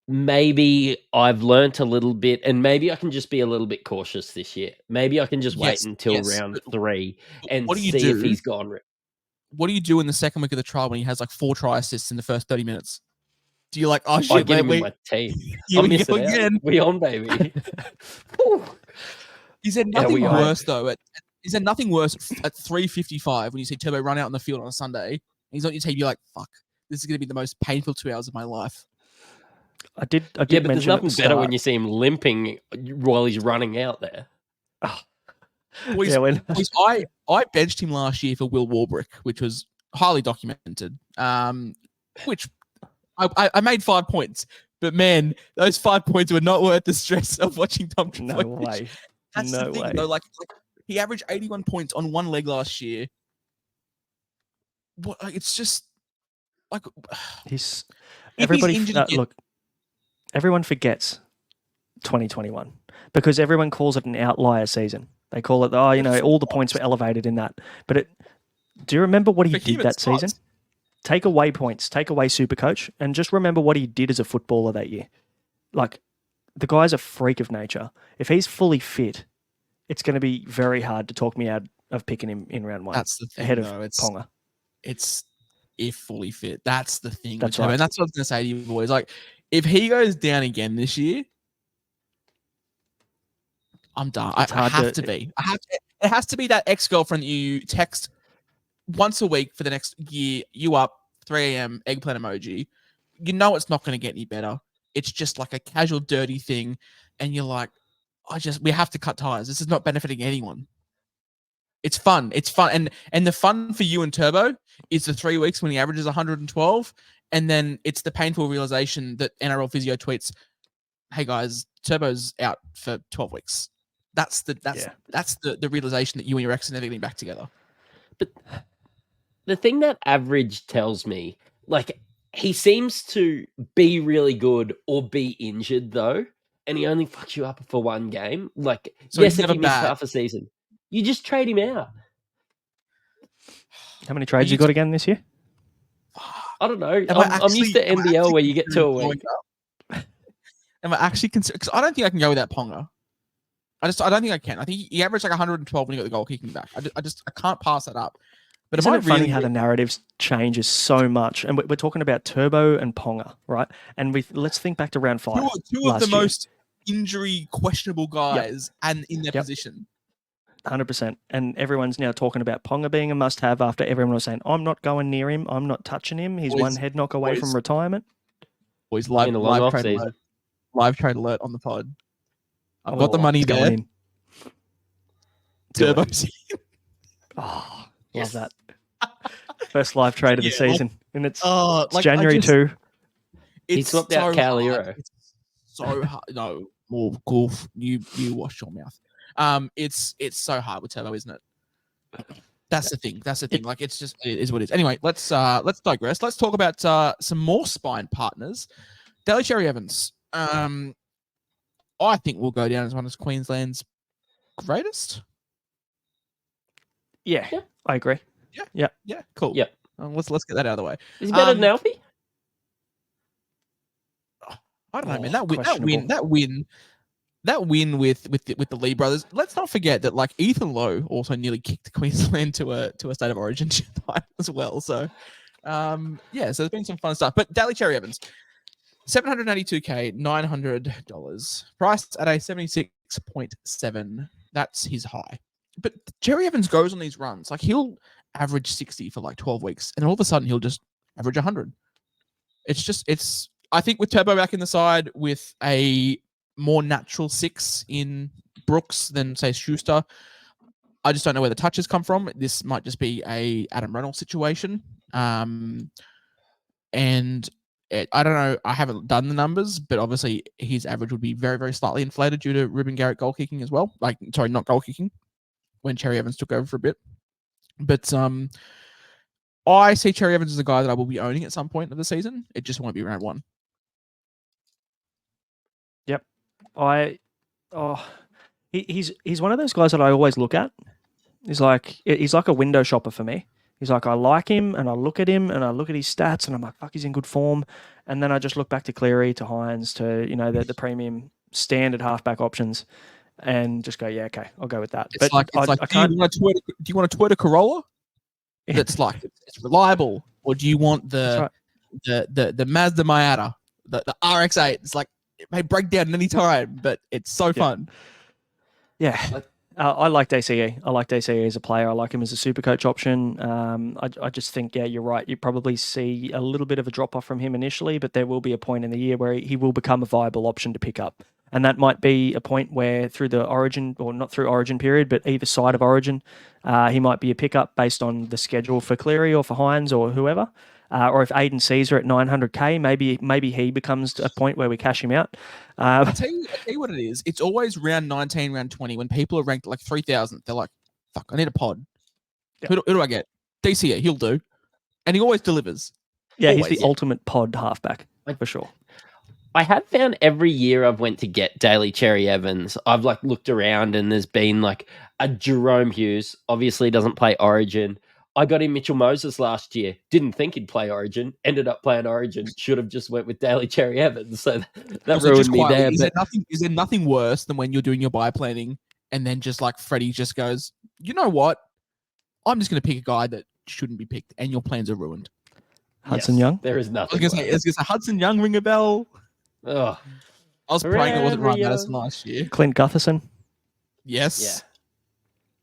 maybe I've learnt a little bit, and maybe I can just be a little bit cautious this year. Maybe I can just wait until round 3 and see if he's gone. What do you do in the second week of the trial when he has like 4 try assists in the first 30 minutes? Do you like, oh shit, I get him in my team. I miss it again. We on, baby. Is there nothing worse though? Is there nothing worse at 3:55 when you see Turbo run out on the field on a Sunday and he's on your team? You're like, fuck, this is going to be the most painful 2 hours of my life. I did. But there's nothing better when you see him limping while he's running out there. Oh. Boys, I benched him last year for Will Warbrick, which was highly documented. Which I made 5 points, but man, those 5 points were not worth the stress of watching Tom Trbojevic. No way. That's the thing, though. Like he averaged 81 points on one leg last year. What? It's just like everybody. Look, everyone forgets 2021 because everyone calls it an outlier season. They call it, all the points were elevated in that. But do you remember what he did that season? Take away points, take away Supercoach, and just remember what he did as a footballer that year. Like, the guy's a freak of nature. If he's fully fit, it's going to be very hard to talk me out of picking him in round 1. That's the thing, ahead of Ponga. It's if fully fit. That's the thing. That's right. And that's what I was going to say to you boys. Like, if he goes down again this year, I'm done. I have to be. It has to be that ex-girlfriend that you text once a week for the next year. You up 3 a.m. eggplant emoji. You know it's not going to get any better. It's just like a casual, dirty thing, and you're like, we have to cut ties. This is not benefiting anyone. It's fun. It's fun, and the fun for you and Turbo is the 3 weeks when he averages 112, and then it's the painful realization that NRL Physio tweets, "Hey guys, Turbo's out for 12 weeks." That's the realization that you and your ex are never getting back together. But the thing that average tells me, like, he seems to be really good or be injured though, and he only fucks you up for one game. Like, so yes, if you miss half a season, you just trade him out. How many trades you got again this year? I don't know. I'm used to NBL where you get 2 a week. Am I actually considering? Because I don't think I can go without Ponga. I don't think I can. I think he averaged like 112 when he got the goal kicking back. I can't pass that up. But isn't it funny how the narratives changes so much? And we're talking about Turbo and Ponga, right? And let's think back to round 5. Two of the most injury questionable guys and in their position. 100%. And everyone's now talking about Ponga being a must-have after everyone was saying, I'm not going near him. I'm not touching him. He's one head knock away from retirement. Boys, live trade alert on the pod. I've got the money there. Turbo's in. Oh, love that. First live trade of the season. And it's January 2. He swapped out Calero. It's so hard. No, more golf. You wash your mouth. It's so hard with Turbo, isn't it? That's the thing. Like, it is what it is. Anyway, let's digress. Let's talk about some more spine partners. Daly Cherry Evans. I think will go down as one of Queensland's greatest. Yeah, I agree. Yeah, cool. Yep. Let's get that out of the way. Is he better than Alfie? I don't know, man. Questionable. That win with the Lee brothers. Let's not forget that like Ethan Lowe also nearly kicked Queensland to a state of origin time as well. So, so there's been some fun stuff. But Daly Cherry Evans, $782K, $900, priced at a 76.7. That's his high. But Cherry Evans goes on these runs. Like he'll average 60 for like 12 weeks, and all of a sudden he'll just average 100. It's. I think with Turbo back in the side, with a more natural 6 in Brooks than say Schuster, I just don't know where the touches come from. This might just be a Adam Reynolds situation. I don't know. I haven't done the numbers, but obviously his average would be very, very slightly inflated due to Ruben Garrett goal kicking as well. Not goal kicking when Cherry Evans took over for a bit. But I see Cherry Evans as a guy that I will be owning at some point of the season. It just won't be round 1. Yep. He's one of those guys that I always look at. He's like a window shopper for me. He's like, I like him and I look at him and I look at his stats and I'm like, fuck, he's in good form. And then I just look back to Cleary, to Hines, to, the premium standard halfback options and just go, yeah, okay, I'll go with that. It's like, do you want to twerk a Corolla? That's like, it's reliable. Or do you want the Mazda Miata, the RX-8? It's like, it may break down at any time, but it's so fun. Yeah. I like DCE. I like DCE as a player. I like him as a Supercoach option. I just think, you're right. You probably see a little bit of a drop-off from him initially, but there will be a point in the year where he will become a viable option to pick up. And that might be a point where through the Origin, or not through Origin period, but either side of Origin, he might be a pickup based on the schedule for Cleary or for Hines or whoever. Or if Aiden Caesar at 900K, maybe he becomes a point where we cash him out. I'll tell you what it is. It's always round 19, round 20 when people are ranked like 3,000. They're like, fuck, I need a pod. Yeah. Who do I get? DCA, he'll do. And he always delivers. Yeah, he's the ultimate pod halfback, for sure. I have found every year I've went to get Daly Cherry Evans, I've like looked around and there's been like a Jerome Hughes, obviously doesn't play Origin. I got him Mitchell Moses last year. Didn't think he'd play Origin. Ended up playing Origin. Should have just went with Daly Cherry Evans. So that ruined me there. Is there nothing worse than when you're doing your buy planning and then just like Freddie just goes, you know what? I'm just going to pick a guy that shouldn't be picked, and your plans are ruined. Hudson Young. There is nothing. I was going to say Hudson Young, ring a bell. Oh, I was praying it wasn't Ryan Madison last year. Clint Gutherson. Yes.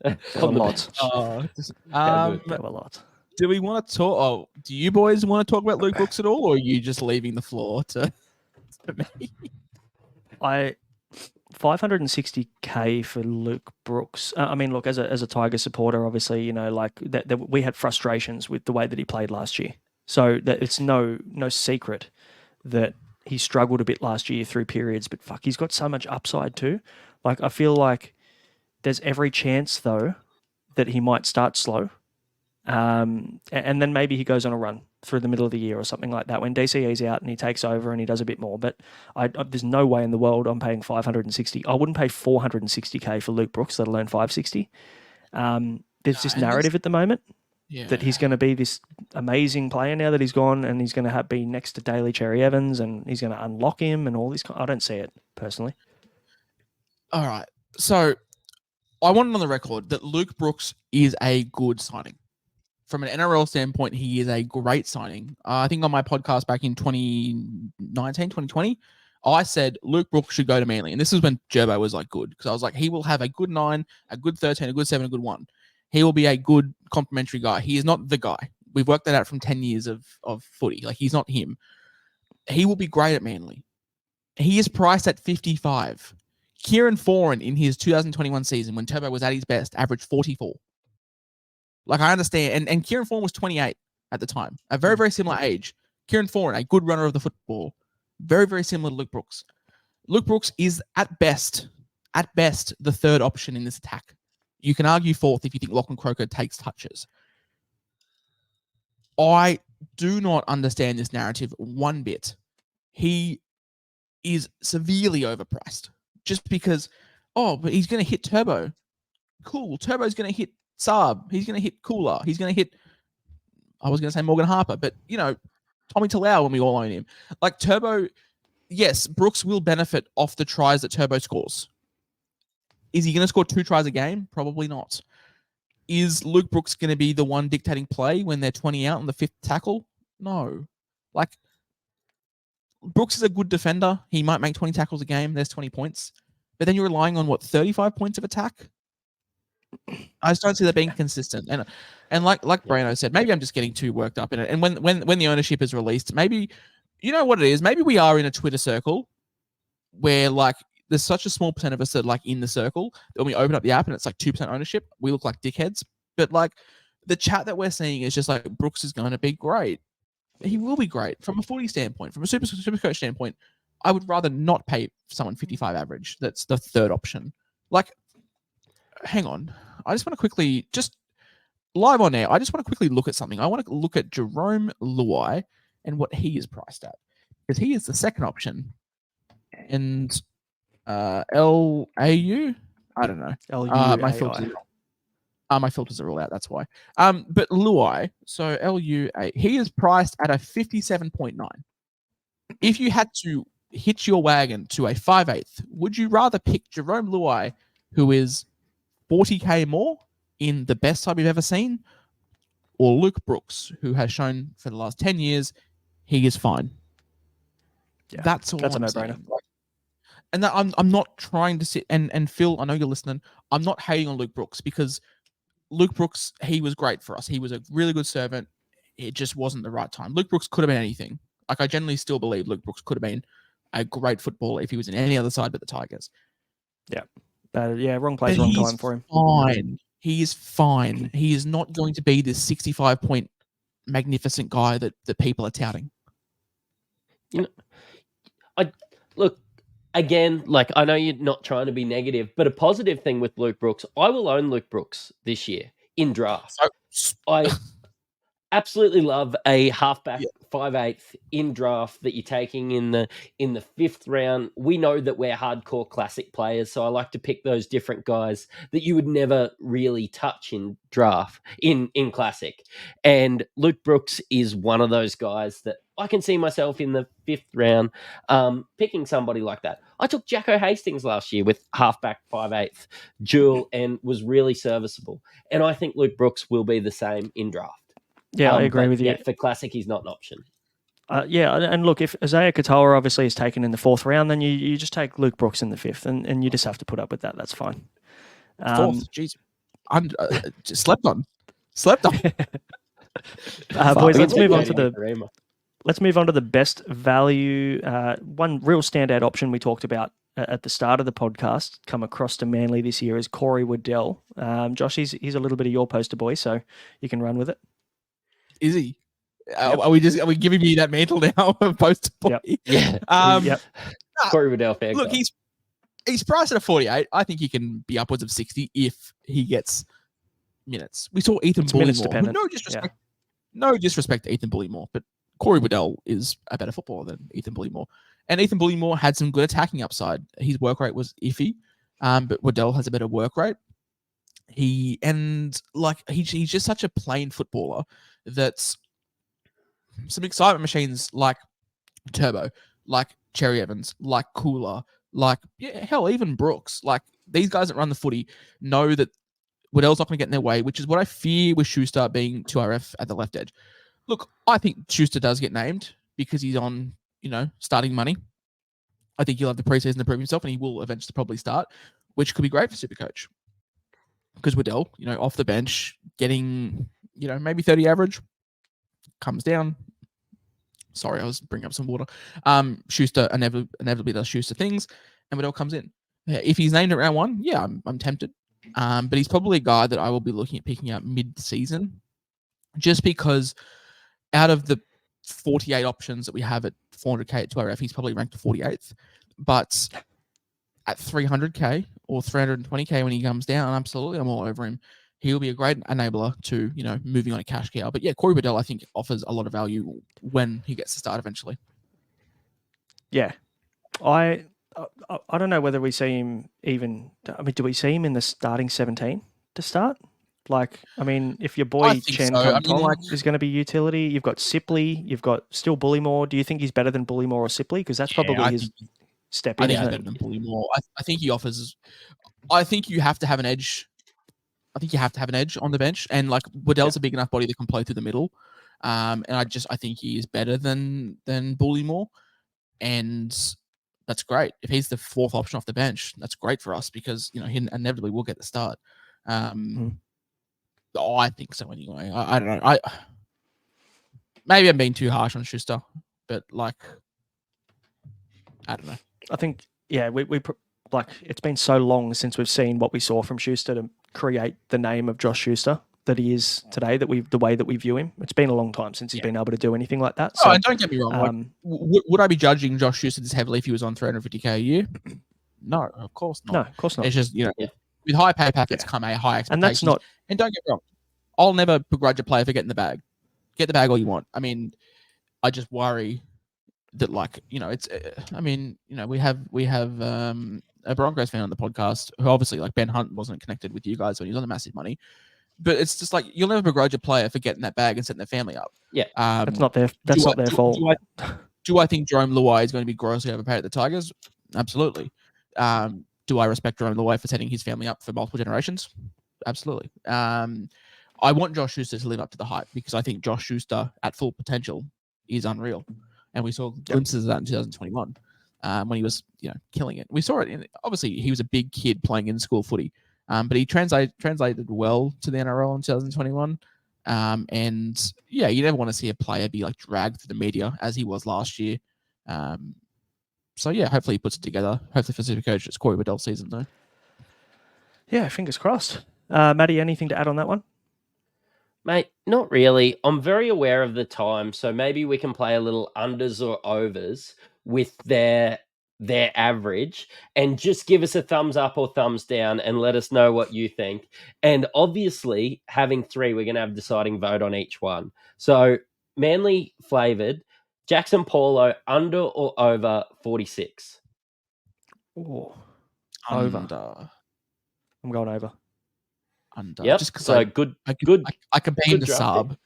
Yeah. There were lots. There were lots. Do we want to talk? Oh, do you boys want to talk about Luke Brooks at all, or are you just leaving the floor to me? 560K for Luke Brooks. I mean, look, as a Tiger supporter, obviously, like that we had frustrations with the way that he played last year. So that it's no secret that he struggled a bit last year through periods. But fuck, he's got so much upside too. Like, I feel like there's every chance, though, that he might start slow. And then maybe he goes on a run through the middle of the year or something like that when DCE's out and he takes over and he does a bit more. But there's no way in the world I'm paying 560. I wouldn't pay 460K for Luke Brooks, let alone 560. There's this narrative at the moment that he's going to be this amazing player now that he's gone, and he's going to be next to Daly Cherry Evans and he's going to unlock him and all this. I don't see it, personally. All right. So I want it on the record that Luke Brooks is a good signing. From an NRL standpoint, he is a great signing. I think on my podcast back in 2019, 2020, I said Luke Brooks should go to Manly. And this is when Gerbo was like good, because I was like, he will have a good 9, a good 13, a good 7, a good 1. He will be a good complementary guy. He is not the guy. We've worked that out from 10 years of footy. Like, he's not him. He will be great at Manly. He is priced at 55. Kieran Foran in his 2021 season, when Turbo was at his best, averaged 44. Like, I understand. And Kieran Foran was 28 at the time. A very, very similar age. Kieran Foran, a good runner of the football. Very, very similar to Luke Brooks. Luke Brooks is, at best, the third option in this attack. You can argue fourth if you think Lachlan Croker takes touches. I do not understand this narrative one bit. He is severely overpriced. Just because, but he's going to hit Turbo. Cool. Turbo's going to hit Saab. He's going to hit Cooler. He's going to hit, I was going to say Morgan Harper, but, Tommy Talau when we all own him. Like Turbo, yes, Brooks will benefit off the tries that Turbo scores. Is he going to score 2 tries a game? Probably not. Is Luke Brooks going to be the one dictating play when they're 20 out on the 5th tackle? No. Like, Brooks is a good defender. He might make 20 tackles a game. There's 20 points. But then you're relying on, 35 points of attack? I just don't see that being consistent. And like Braino said, maybe I'm just getting too worked up in it. And when the ownership is released, maybe, you know what it is? Maybe we are in a Twitter circle where, like, there's such a small percent of us that are, like, in the circle that when we open up the app and it's like 2% ownership, we look like dickheads. But, like, the chat that we're seeing is just like, Brooks is going to be great. He will be great from a 40 standpoint. From a Supercoach standpoint, I would rather not pay someone 55 average. That's the third option. Like, hang on. I just want to quickly, just live on air, I just want to quickly look at something. I want to look at Jerome Luai and what he is priced at. Because he is the second option. And LAU? I don't know. My filters are all out, that's why. But Luai, so LUA, he is priced at a 57.9. If you had to hitch your wagon to a 5/8, would you rather pick Jerome Luai, who is 40k more in the best side we've ever seen, or Luke Brooks, who has shown for the last 10 years he is fine? Yeah, that's a no-brainer. And that I'm not trying to sit and Phil, I know you're listening. I'm not hating on Luke Brooks because Luke Brooks, he was great for us. He was a really good servant. It just wasn't the right time. Luke Brooks could have been anything. Like, I generally still believe Luke Brooks could have been a great footballer if he was in any other side but the Tigers. Yeah. Wrong place, wrong time for him. Fine. He is fine. He is not going to be this 65-point magnificent guy that people are touting. Look, again, like, I know you're not trying to be negative, but a positive thing with Luke Brooks, I will own Luke Brooks this year in draft. I absolutely love a halfback 5/8 in draft that you're taking in the 5th round. We know that we're hardcore classic players, so I like to pick those different guys that you would never really touch in draft in classic. And Luke Brooks is one of those guys that I can see myself in the 5th round picking somebody like that. I took Jacko Hastings last year with halfback 5/8 dual and was really serviceable. And I think Luke Brooks will be the same in draft. Yeah, I agree with you. Yeah, for classic, he's not an option. And look, if Isaiah Katoa obviously is taken in the 4th round, then you just take Luke Brooks in the 5th, and you just have to put up with that. That's fine. 4th, jeez, I'm just slept on. Boys, let's move on to the best value. One real standout option we talked about at the start of the podcast, come across to Manly this year, is Corey Waddell. Josh, he's a little bit of your poster boy, so you can run with it. Is he? Yep. Are we giving me that mantle now? Poster boy. Yep. Yeah. Yep. Corey Waddell fan. Look, he's priced at a 48. I think he can be upwards of 60 if he gets minutes. We saw Ethan Bullymore. No disrespect to Ethan Bullymore, but Corey Waddell is a better footballer than Ethan Bullymore. And Ethan Bullymore had some good attacking upside. His work rate was iffy, but Waddell has a better work rate. He's just such a plain footballer that's some excitement machines like Turbo, like Cherry Evans, like Cooler, like hell, even Brooks. Like, these guys that run the footy know that Waddell's not going to get in their way, which is what I fear with Schuster being 2RF at the left edge. Look, I think Schuster does get named because he's on, starting money. I think he'll have the preseason to prove himself, and he will eventually probably start, which could be great for Supercoach. Because Waddell, off the bench, getting, maybe 30 average, comes down. Sorry, I was bringing up some water. Schuster inevitably does Schuster things, and Waddell comes in. If he's named at round 1, yeah, I'm tempted. But he's probably a guy that I will be looking at picking up mid-season, just because out of the 48 options that we have at 400k at 2RF, he's probably ranked 48th. But at 300k or 320k when he comes down, absolutely, I'm all over him. He'll be a great enabler to, moving on a cash cow. But yeah, Corey Waddell, I think, offers a lot of value when he gets to start eventually. Yeah. I don't know whether we see him even... do we see him in the starting 17 to start? Like, I mean, if your I boy think Chen so. I mean, Tong like- is going to be utility, you've got Sipley, you've got still Bullymore. Do you think he's better than Bullymore or Sipley? Because that's probably I his think, step I in, think he's isn't better it? than Bullymore. I think he offers. I think you have to have an edge. I think you have to have an edge on the bench, and like Waddell's a big enough body that can play through the middle. And I think he is better than Bullymore, and that's great. If he's the fourth option off the bench, that's great for us because he inevitably will get the start. I think so anyway. I don't know. Maybe I'm being too harsh on Schuster, but like, I don't know. I think, yeah, like it's been so long since we've seen what we saw from Schuster to create the name of Josh Schuster that he is today. The way that we view him, it's been a long time since he's been able to do anything like that. So, and don't get me wrong. Would I be judging Josh Schuster this heavily if he was on 350k a year? No, of course not. No, of course not. It's just with high pay packets come a high expectation, and that's not. And don't get me wrong, I'll never begrudge a player for getting the bag. Get the bag all you want. I mean, I just worry that it's. I mean, we have a Broncos fan on the podcast who obviously like Ben Hunt wasn't connected with you guys when he was on the massive money, but it's just like you'll never begrudge a player for getting that bag and setting their family up. Yeah, that's not their fault. Do I think Jerome Luai is going to be grossly overpaid at the Tigers? Absolutely. Do I respect Jerome Luai for setting his family up for multiple generations? Absolutely. I want Josh Schuster to live up to the hype because I think Josh Schuster at full potential is unreal. And we saw glimpses of that in 2021 when he was, killing it. We saw it obviously he was a big kid playing in school footy, but he translated well to the NRL in 2021. And yeah, you never want to see a player be like dragged through the media as he was last year. So yeah, hopefully he puts it together. Hopefully for Supercoach, it's Corey Waddell season though. Yeah, fingers crossed. Matty, anything to add on that one? Mate, not really. I'm very aware of the time, so maybe we can play a little unders or overs with their average and just give us a thumbs up or thumbs down and let us know what you think. And obviously, having 3, we're going to have a deciding vote on each one. So, Manly flavoured, Jackson Paulo, under or over 46? Ooh, Under. I'm going over. Under. Yep. Just because so I can pay him the draft sub. pick.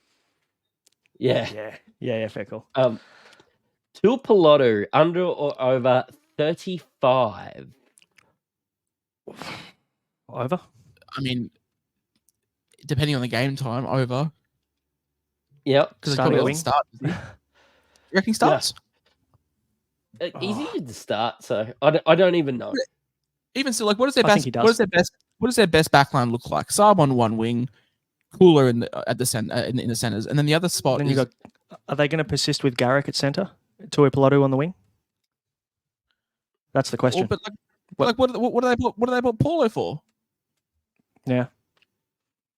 Yeah. Yeah, fair call. Tuipulotu, under or over 35? Over. I mean, depending on the game time, over. Yep. Because Starting probably wing. doesn't start. You reckon he starts? He's injured to start, so I don't even know. Even still, like, what is their I think best? he does. What does their best backline look like? Saab on one wing, Cooler in the centers, and then the other spot Then is. Are they going to persist with Garrick at centre? Tuipulotu on the wing? That's the question. But what do they put Paulo for? Yeah.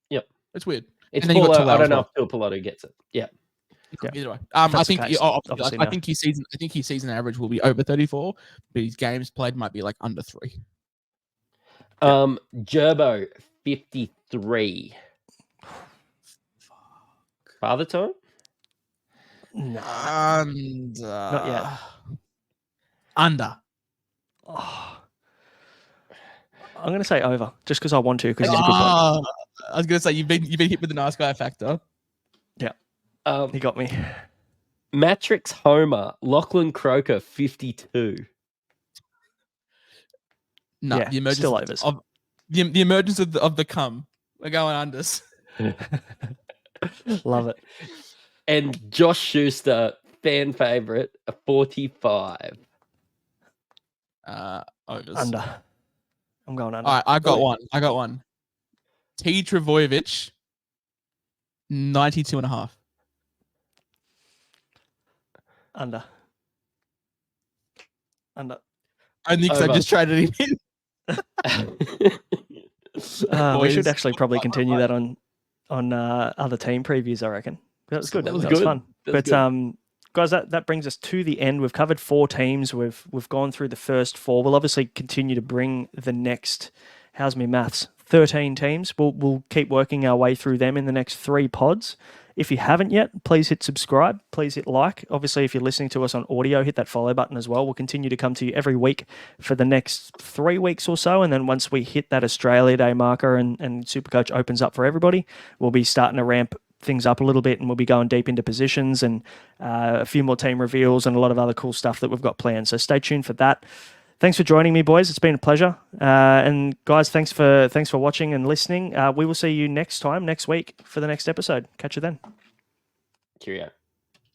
Yep. It's weird. It's And then you got Paulo. Talau I don't as know well. if Tuipulotu gets it. Yeah. Either way, That's I the think case, obviously I now. think his season average will be over 34, but his games played might be like under 3. Gerbo 53. Father time? No. Not yet. Under. Oh. I'm going to say over, just because I want to, because he's a good player. I was going to say you've been hit with the nice guy factor. Yeah. He got me. Mattrix Homer, Lachlan Croker 52. No, Yeah, the emergence still overs. of the emergence of the cum. We're going unders. Love it. And Josh Schuster, fan favorite, a 45. Overs. Under. I'm going under. All right, I got one. T. Travojevic, 92.5. Under. Under. Only because I've just traded him in. We should actually probably continue that on other team previews, I reckon. That was good. That was good. fun. That was But guys, that brings us to the end. We've covered 4 teams. We've gone through the first 4. We'll obviously continue to bring the next, how's me maths, 13 teams. We'll keep working our way through them in the next 3 pods. If you haven't yet, please hit subscribe. Please hit like. Obviously, if you're listening to us on audio, hit that follow button as well. We'll continue to come to you every week for the next 3 weeks or so. And then once we hit that Australia Day marker and Supercoach opens up for everybody, we'll be starting to ramp things up a little bit, and we'll be going deep into positions and a few more team reveals and a lot of other cool stuff that we've got planned. So stay tuned for that. Thanks for joining me, boys. It's been a pleasure. And guys, thanks for watching and listening. We will see you next week for the next episode. Catch you then. Cheerio.